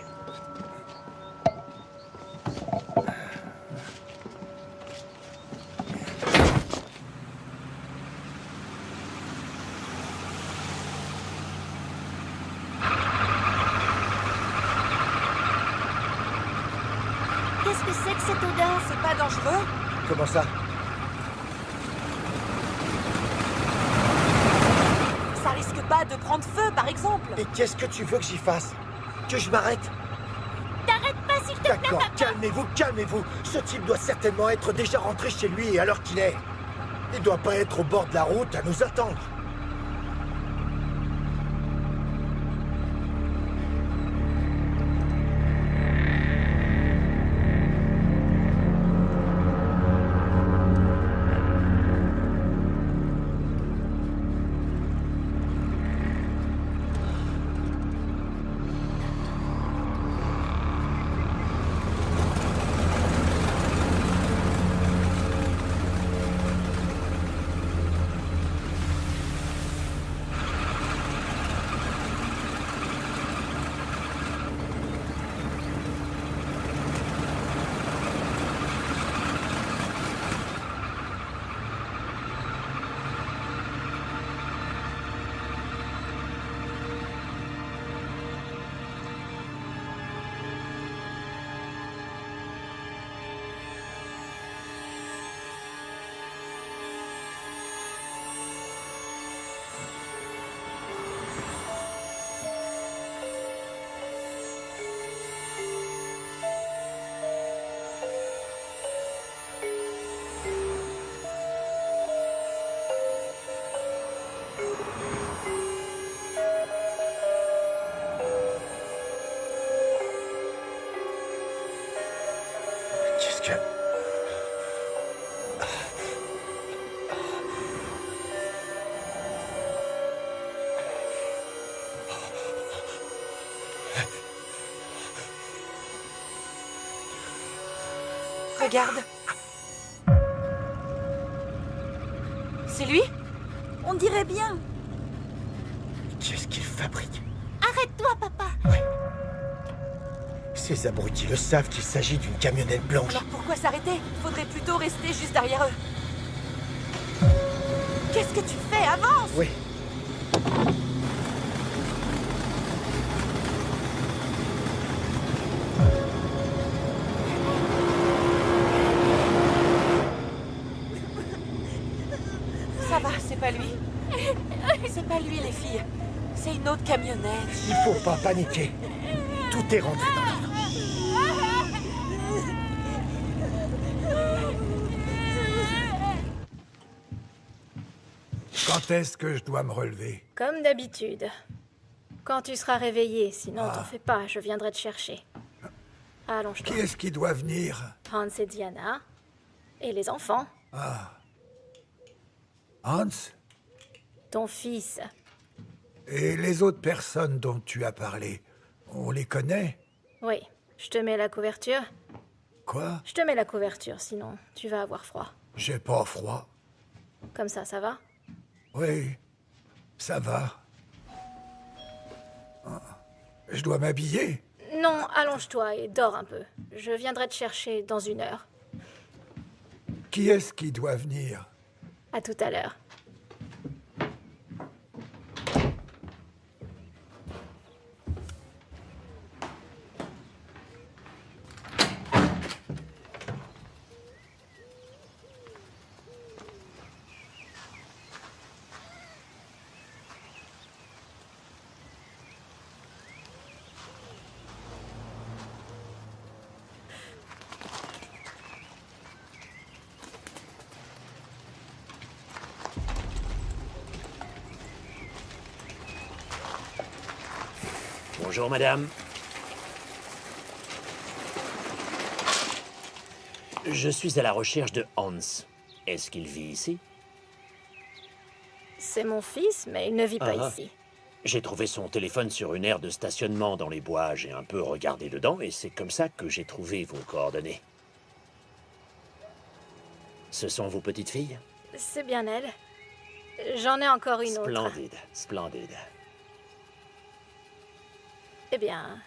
Qu'est-ce que c'est que cette odeur? C'est pas dangereux? Comment ça? Ça risque pas de prendre feu, par exemple? Et qu'est-ce que tu veux que j'y fasse? Que je m'arrête? T'arrêtes pas, s'il te plaît, D'accord, papa! calmez-vous, calmez-vous. Ce type doit certainement être déjà rentré chez lui à l'heure qu'il est. Il doit pas être au bord de la route à nous attendre. Regarde. C'est lui? On dirait bien. Qu'est-ce qu'il fabrique? Arrête-toi, papa. Ces abrutis le savent qu'il s'agit d'une camionnette blanche. Alors pourquoi s'arrêter? Il faudrait plutôt rester juste derrière eux. Qu'est-ce que tu fais? Avance! Oui. Ça va, c'est pas lui. C'est pas lui, les filles. C'est une autre camionnette. Il faut pas paniquer. Tout est rentré dans l'ordre. Quand est-ce que je dois me relever? Comme d'habitude. Quand tu seras réveillé, sinon t'en fais pas, je viendrai te chercher. Allonge-toi. Qui est-ce qui doit venir? Hans et Diana. Et les enfants. Hans? Ton fils. Et les autres personnes dont tu as parlé, on les connaît? Oui. Je te mets la couverture? Quoi? Je te mets la couverture, sinon tu vas avoir froid. J'ai pas froid. Comme ça va? Oui, ça va. Je dois m'habiller? Non, allonge-toi et dors un peu. Je viendrai te chercher dans 1 heure. Qui est-ce qui doit venir? À tout à l'heure. Bonjour, madame. Je suis à la recherche de Hans. Est-ce qu'il vit ici? C'est mon fils, mais il ne vit pas ici. J'ai trouvé son téléphone sur une aire de stationnement dans les bois. J'ai un peu regardé dedans et c'est comme ça que j'ai trouvé vos coordonnées. Ce sont vos petites filles? C'est bien elle. J'en ai encore une autre. Splendide, splendide. Eh bien...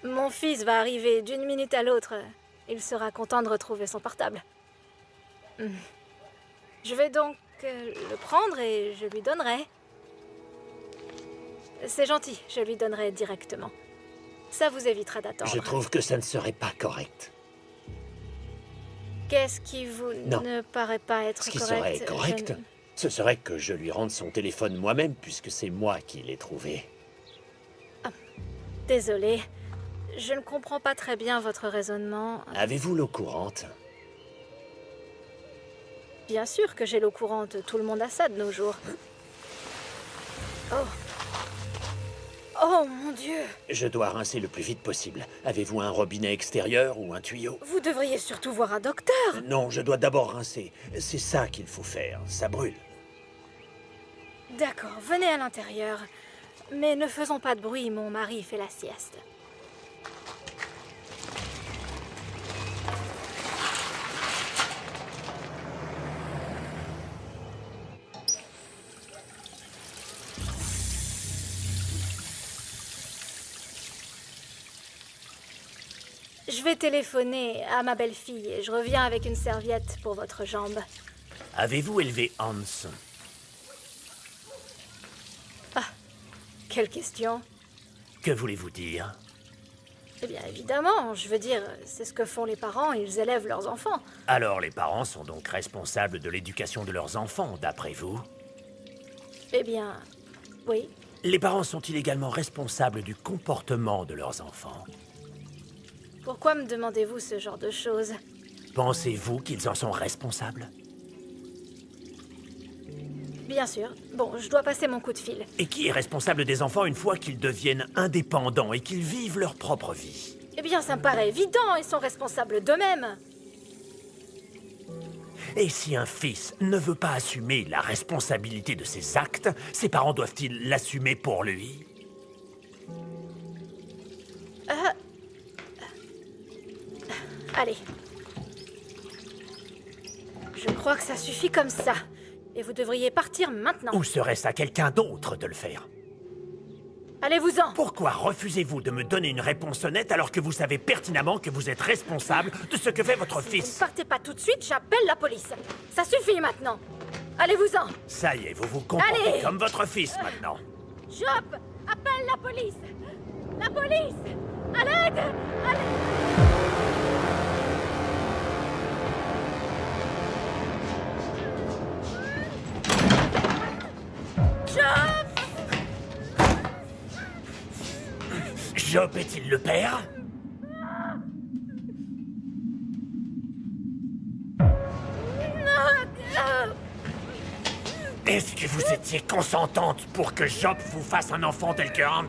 Mon fils va arriver d'une minute à l'autre. Il sera content de retrouver son portable. Je vais donc le prendre et je lui donnerai. C'est gentil, je lui donnerai directement. Ça vous évitera d'attendre. Je trouve que ça ne serait pas correct. Qu'est-ce qui vous ne paraît pas être correct? Ce qui serait correct, ce serait que je lui rende son téléphone moi-même, puisque c'est moi qui l'ai trouvé. Désolée, je ne comprends pas très bien votre raisonnement. Avez-vous l'eau courante? Bien sûr que j'ai l'eau courante, tout le monde a ça de nos jours. Oh. Oh mon Dieu! Je dois rincer le plus vite possible. Avez-vous un robinet extérieur ou un tuyau? Vous devriez surtout voir un docteur! Non, je dois d'abord rincer. C'est ça qu'il faut faire, ça brûle. D'accord, venez à l'intérieur. Mais ne faisons pas de bruit, mon mari fait la sieste. Je vais téléphoner à ma belle-fille et je reviens avec une serviette pour votre jambe. Avez-vous élevé Hans? Quelle question? Que voulez-vous dire? Eh bien, évidemment, je veux dire, c'est ce que font les parents, ils élèvent leurs enfants. Alors, les parents sont donc responsables de l'éducation de leurs enfants, d'après vous? Eh bien, oui. Les parents sont-ils également responsables du comportement de leurs enfants? Pourquoi me demandez-vous ce genre de choses? Pensez-vous qu'ils en sont responsables? Bien sûr. Bon, je dois passer mon coup de fil. Et qui est responsable des enfants une fois qu'ils deviennent indépendants et qu'ils vivent leur propre vie? Eh bien, ça me paraît évident, ils sont responsables d'eux-mêmes. Et si un fils ne veut pas assumer la responsabilité de ses actes, ses parents doivent-ils l'assumer pour lui? Allez. Je crois que ça suffit comme ça. Et vous devriez partir maintenant. Ou serait-ce à quelqu'un d'autre de le faire? Allez-vous-en. Pourquoi refusez-vous de me donner une réponse honnête alors que vous savez pertinemment que vous êtes responsable de ce que fait votre Si vous ne fils? partez pas tout de suite, j'appelle la police. Ça suffit maintenant. Allez-vous-en. Ça y est, vous vous comportez Allez. comme votre fils maintenant. Job, appelle la police. La police. À l'aide. À l'aide. Job. Job est-il le père? Est-ce que vous étiez consentante pour que Job vous fasse un enfant tel que Hans?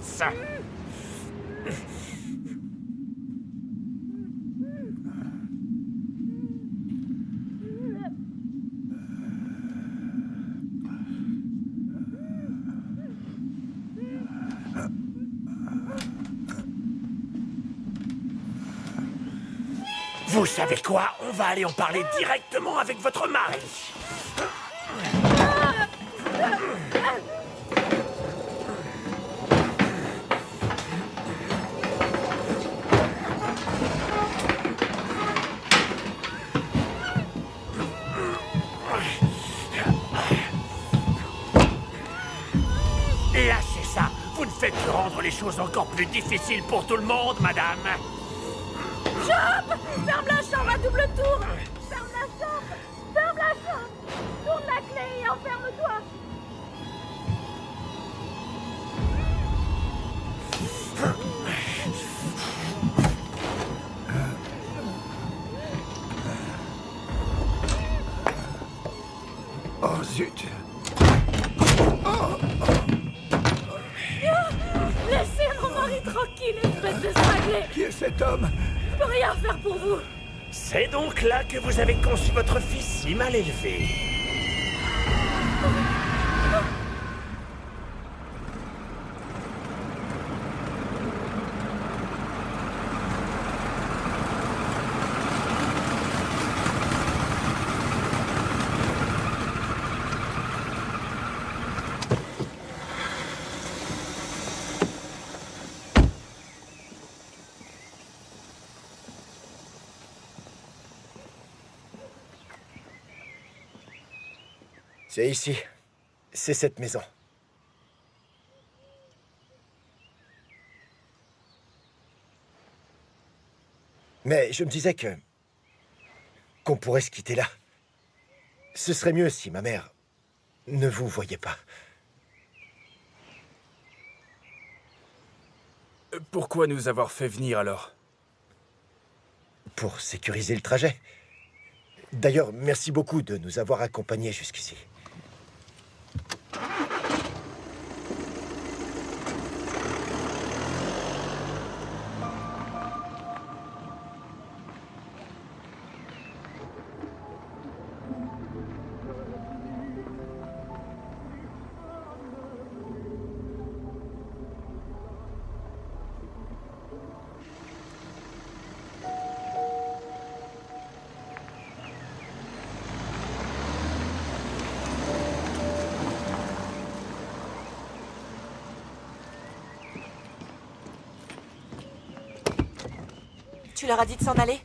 Vous savez quoi? On va aller en parler directement avec votre mari. Lâchez ça. Vous ne faites que rendre les choses encore plus difficiles pour tout le monde, madame. Job, ferme la chambre à double tour. Ferme la chambre. Ferme la chambre. Tourne la clé et enferme-toi. Oh zut! Laissez mon mari tranquille, espèce de cinglé. Qui est cet homme? Je peux rien faire pour vous. C'est donc là que vous avez conçu votre fils si mal élevé. C'est ici. C'est cette maison. Mais je me disais qu'on pourrait se quitter là. Ce serait mieux si ma mère ne vous voyait pas. Pourquoi nous avoir fait venir alors? Pour sécuriser le trajet. D'ailleurs, merci beaucoup de nous avoir accompagnés jusqu'ici. Tu leur as dit de s'en aller?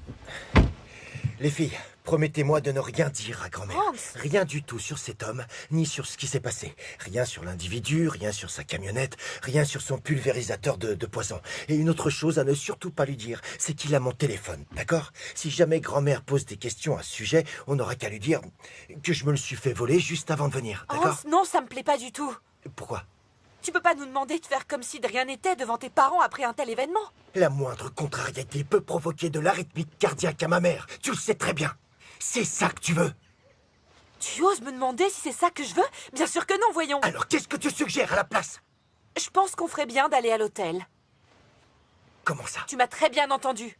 Les filles, promettez-moi de ne rien dire à grand-mère. Hans! Rien du tout sur cet homme, ni sur ce qui s'est passé. Rien sur l'individu, rien sur sa camionnette, rien sur son pulvérisateur de poison. Et une autre chose à ne surtout pas lui dire, c'est qu'il a mon téléphone, d'accord? Si jamais grand-mère pose des questions à ce sujet, on n'aura qu'à lui dire que je me le suis fait voler juste avant de venir, d'accord? Hans, non, ça me plaît pas du tout. Pourquoi? Tu peux pas nous demander de faire comme si de rien n'était devant tes parents après un tel événement. La moindre contrariété peut provoquer de l'arythmie cardiaque à ma mère. Tu le sais très bien. C'est ça que tu veux. Tu oses me demander si c'est ça que je veux? Bien sûr que non, voyons. Alors qu'est-ce que tu suggères à la place? Je pense qu'on ferait bien d'aller à l'hôtel. Comment ça? Tu m'as très bien entendu.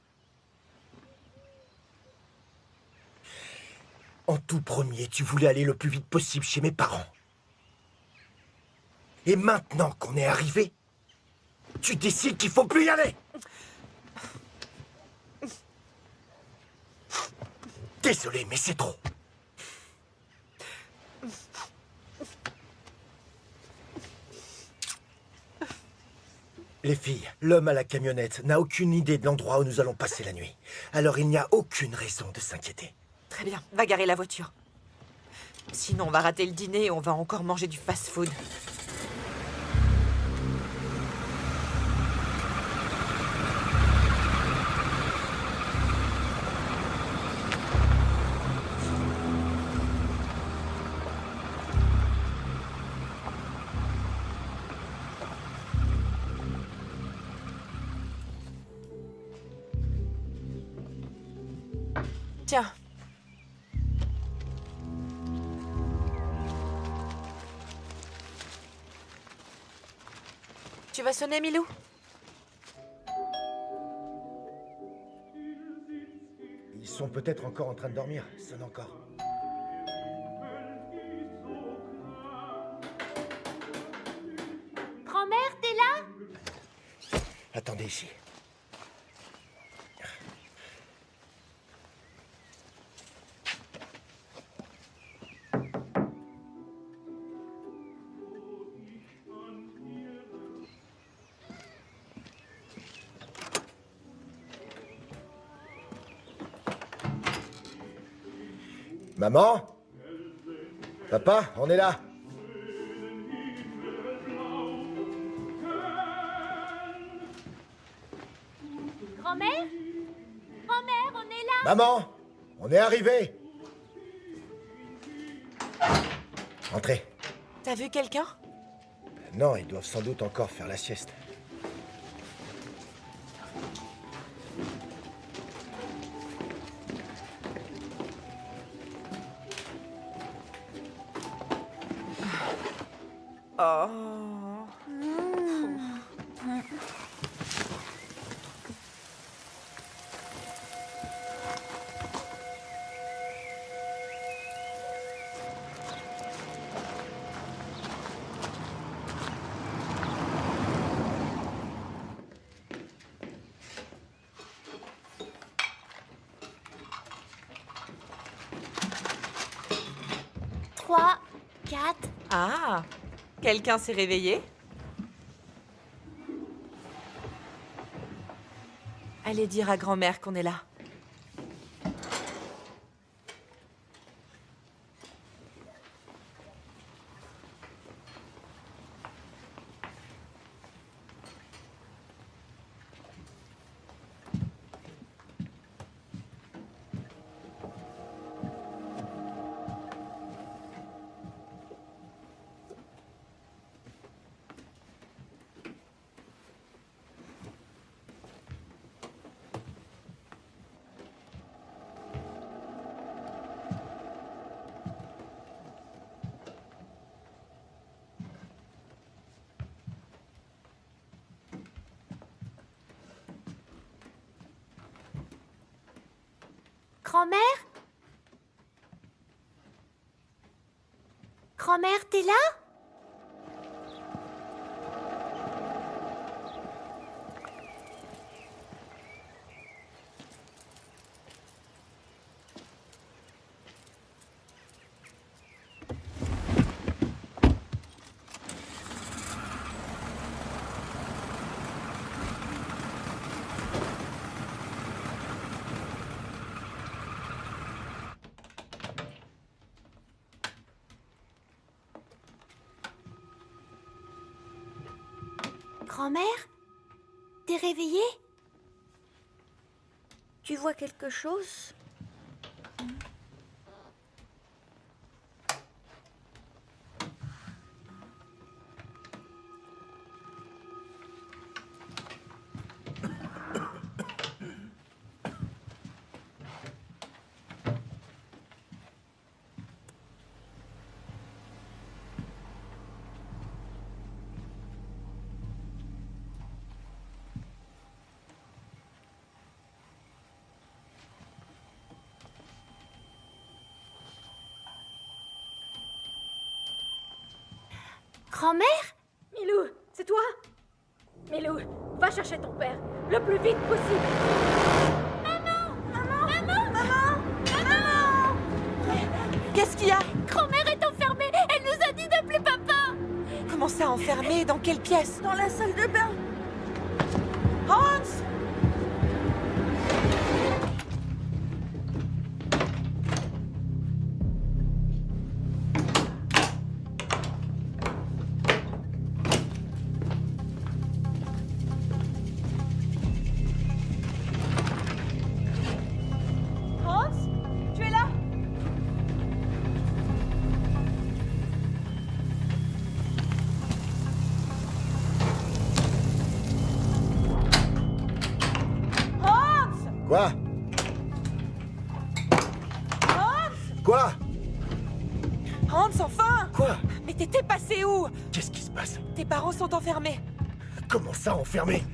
En tout premier, tu voulais aller le plus vite possible chez mes parents. Et maintenant qu'on est arrivé, tu décides qu'il faut plus y aller. Désolé, mais c'est trop. Les filles, l'homme à la camionnette n'a aucune idée de l'endroit où nous allons passer la nuit. Alors il n'y a aucune raison de s'inquiéter. Très bien, va garer la voiture. Sinon, on va rater le dîner et on va encore manger du fast-food. Tiens. Tu vas sonner, Milou? Ils sont peut-être encore en train de dormir. Sonne encore. Grand-mère, t'es là? Attendez ici. Maman? Papa, on est là. Grand-mère? Grand-mère, on est là? Maman, on est arrivé. Entrez. T'as vu quelqu'un? Non, ils doivent sans doute encore faire la sieste. Oh. Trois, quatre. Ah, quelqu'un s'est réveillé? Allez dire à grand-mère qu'on est là. Grand-mère? Grand-mère, t'es là? Grand-mère? T'es réveillée? Tu vois quelque chose? Grand-mère? Milou, c'est toi? Milou, va chercher ton père, le plus vite possible. Maman! Maman! Maman! Maman! Maman! Qu'est-ce qu'il y a? Grand-mère est enfermée. Elle nous a dit d'appeler papa. Comment ça, enfermé? Dans quelle pièce? Dans la salle de bain. Hans! Hans? Tu es là? Hans! Quoi? Hans! Quoi? Hans, enfin! Quoi? Mais t'étais passé où? Qu'est-ce qui se passe? Tes parents sont enfermés. Comment ça, enfermés?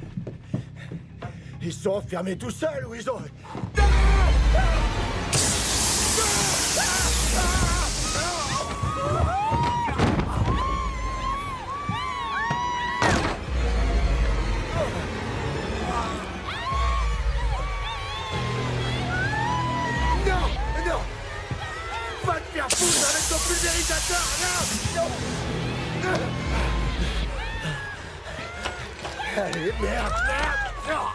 Ils sont enfermés tout seuls ou ils ont... Non! Non! Va te faire foutre avec ton pulvérisateur! Non! Non! Allez, merde! Merde! Non!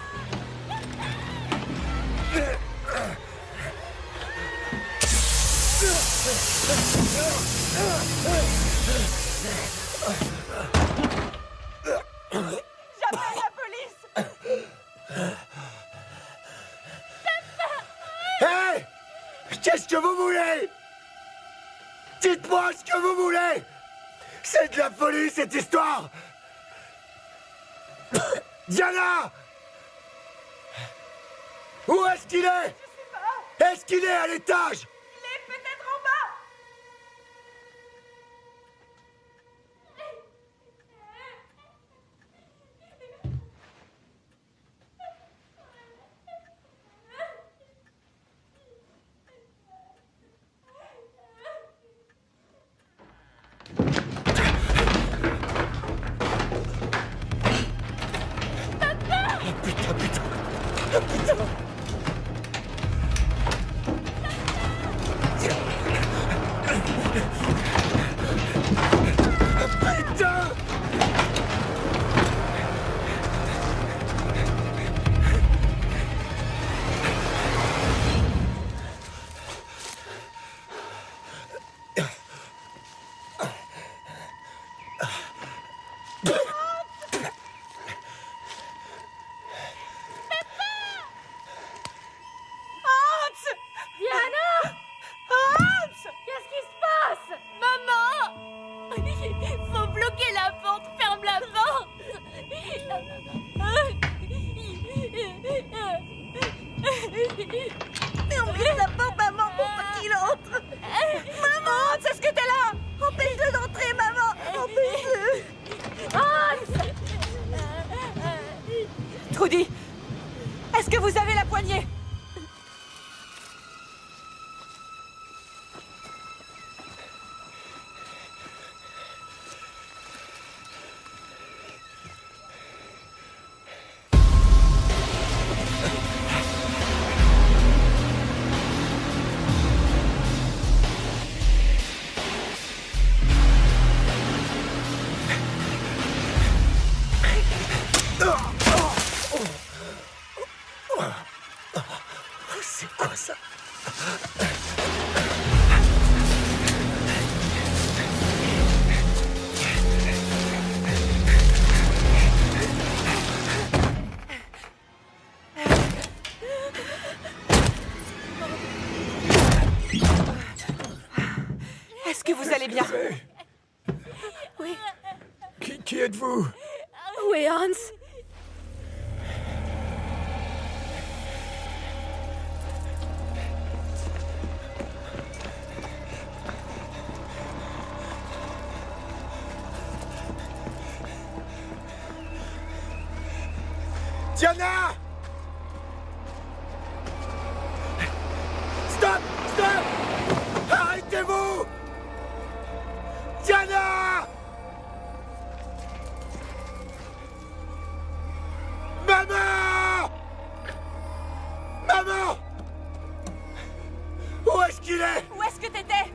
J'appelle la police! Hey! Qu'est-ce que vous voulez? Dites-moi ce que vous voulez! C'est de la folie, cette histoire! Diana! Où est-ce qu'il est? Je sais pas. Est-ce qu'il est à l'étage? Il est peut-être en bas. Putain, putain! Putain! Putain! Hans! Diana! Hans! Qu'est-ce qui se passe? Maman! Faut bloquer la porte. Ferme la porte. Fermez la porte, maman, pour pas qu'il entre. Maman! Hans, est-ce que t'es là? Empêche-le d'entrer, maman! Empêche-le! Trudy, est-ce que vous avez la poignée? C'est quoi ça? Est-ce que vous allez bien? Oui. Qui êtes-vous? Où est Hans? Diana! Stop! Stop! Arrêtez-vous! Diana! Maman! Maman! Où est-ce qu'il est? Où est-ce que t'étais?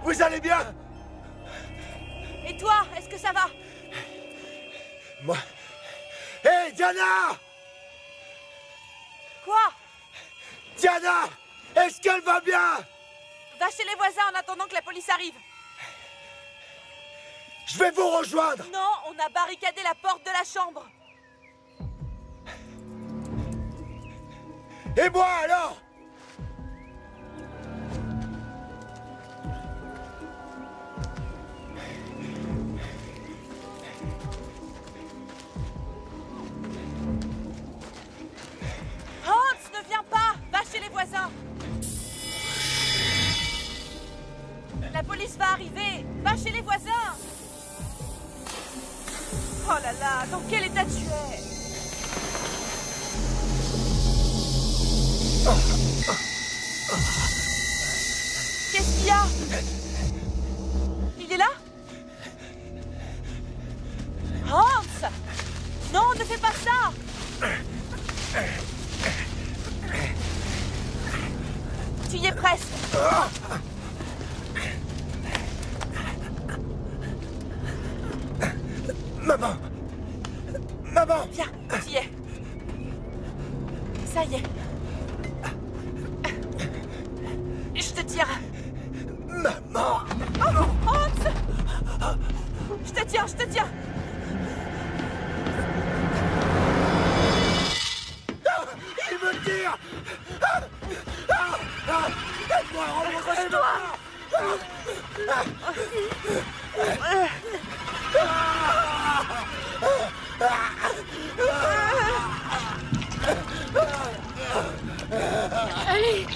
Vous allez bien? Et toi, est-ce que ça va? Moi... Hé, Diana! Quoi? Diana! Est-ce qu'elle va bien? Va chez les voisins en attendant que la police arrive. Je vais vous rejoindre! Non, on a barricadé la porte de la chambre. Et moi alors? Hans, ne viens pas! Va chez les voisins! La police va arriver! Va chez les voisins! Oh là là, dans quel état tu es? Qu'est-ce qu'il y a? Il est là? Hans! Non, ne fais pas ça! Tu y es presque. Maman! Maman! Viens, tu y es. Ça y est. Je te tiens. Maman! Oh, Hans! Je te tiens, je te tiens. Il me tire! Aide-moi, Accroche-toi! Allez!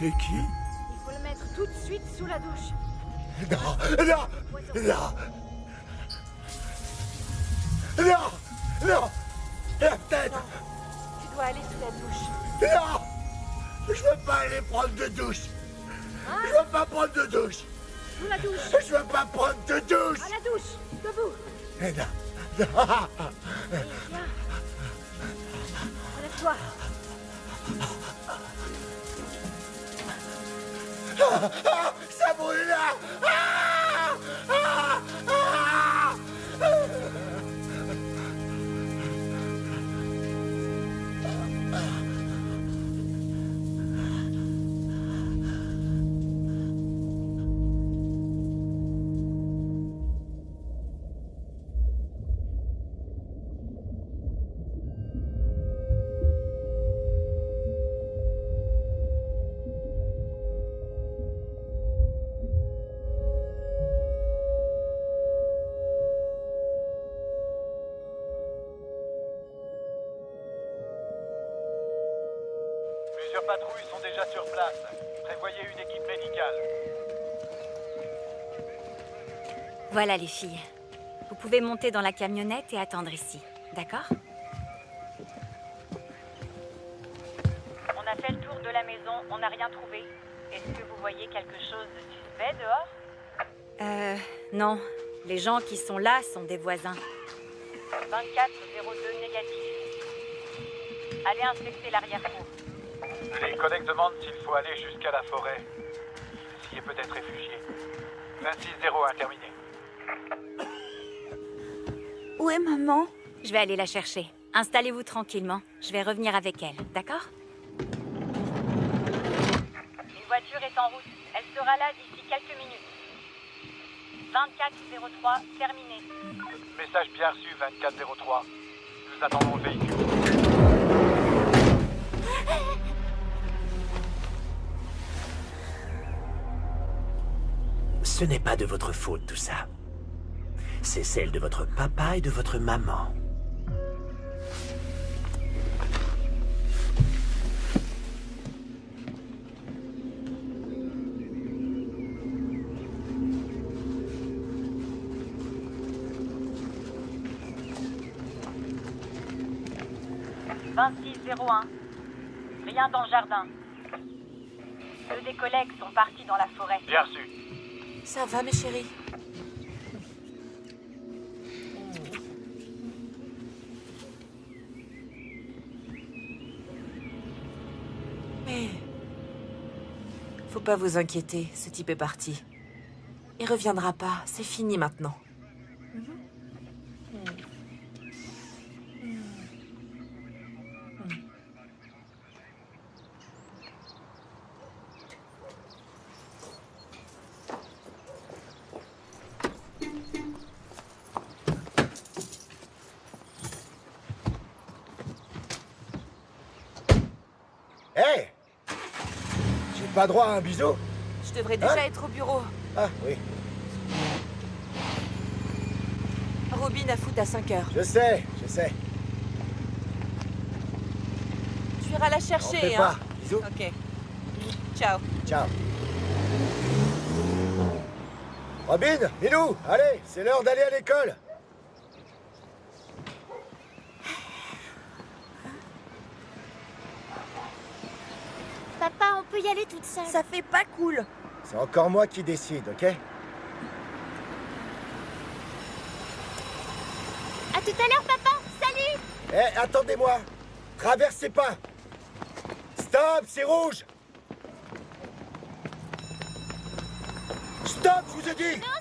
C'est qui? Il faut le mettre tout de suite sous la douche. Non! Non! Non! Non! Non! La tête! Tu dois aller sous la douche. Non! Je veux pas aller prendre de douche! Je veux pas prendre de douche! Sous la douche. Je veux pas prendre de douche! À la douche. Debout. Non! Non! Viens. Relève-toi. Ça brûle là! Plusieurs patrouilles sont déjà sur place. Prévoyez une équipe médicale. Voilà les filles. Vous pouvez monter dans la camionnette et attendre ici. D'accord? On a fait le tour de la maison, on n'a rien trouvé. Est-ce que vous voyez quelque chose de suspect dehors? Non. Les gens qui sont là sont des voisins. 2402 négatif. Allez inspecter l'arrière-cour. Les collègues demandent s'il faut aller jusqu'à la forêt. Il s'y est peut-être réfugié. 26-01 terminé. Où est maman? Je vais aller la chercher. Installez-vous tranquillement. Je vais revenir avec elle. D'accord? Une voiture est en route. Elle sera là d'ici quelques minutes. 2403 terminé. Message bien reçu 2403. Nous attendons le véhicule. Ce n'est pas de votre faute tout ça. C'est celle de votre papa et de votre maman. 2601. Rien dans le jardin. 2 des collègues sont partis dans la forêt. Bien reçu. Ça va, mes chéris? Mais... faut pas vous inquiéter, ce type est parti. Il reviendra pas, c'est fini maintenant. Hé! J'ai pas droit à un bisou? Je devrais déjà être au bureau. Ah, oui. Robin a foot à 5 heures. Je sais. Tu iras la T'en chercher, fais hein? pas. Bisous. Ok. Ciao. Ciao. Robin, Milou, allez, c'est l'heure d'aller à l'école. Papa, on peut y aller toute seule. Ça fait pas cool. C'est encore moi qui décide, ok? À tout à l'heure, papa. Salut. Eh, attendez-moi. Traversez pas. Stop, c'est rouge. Stop, je vous ai dit. Non,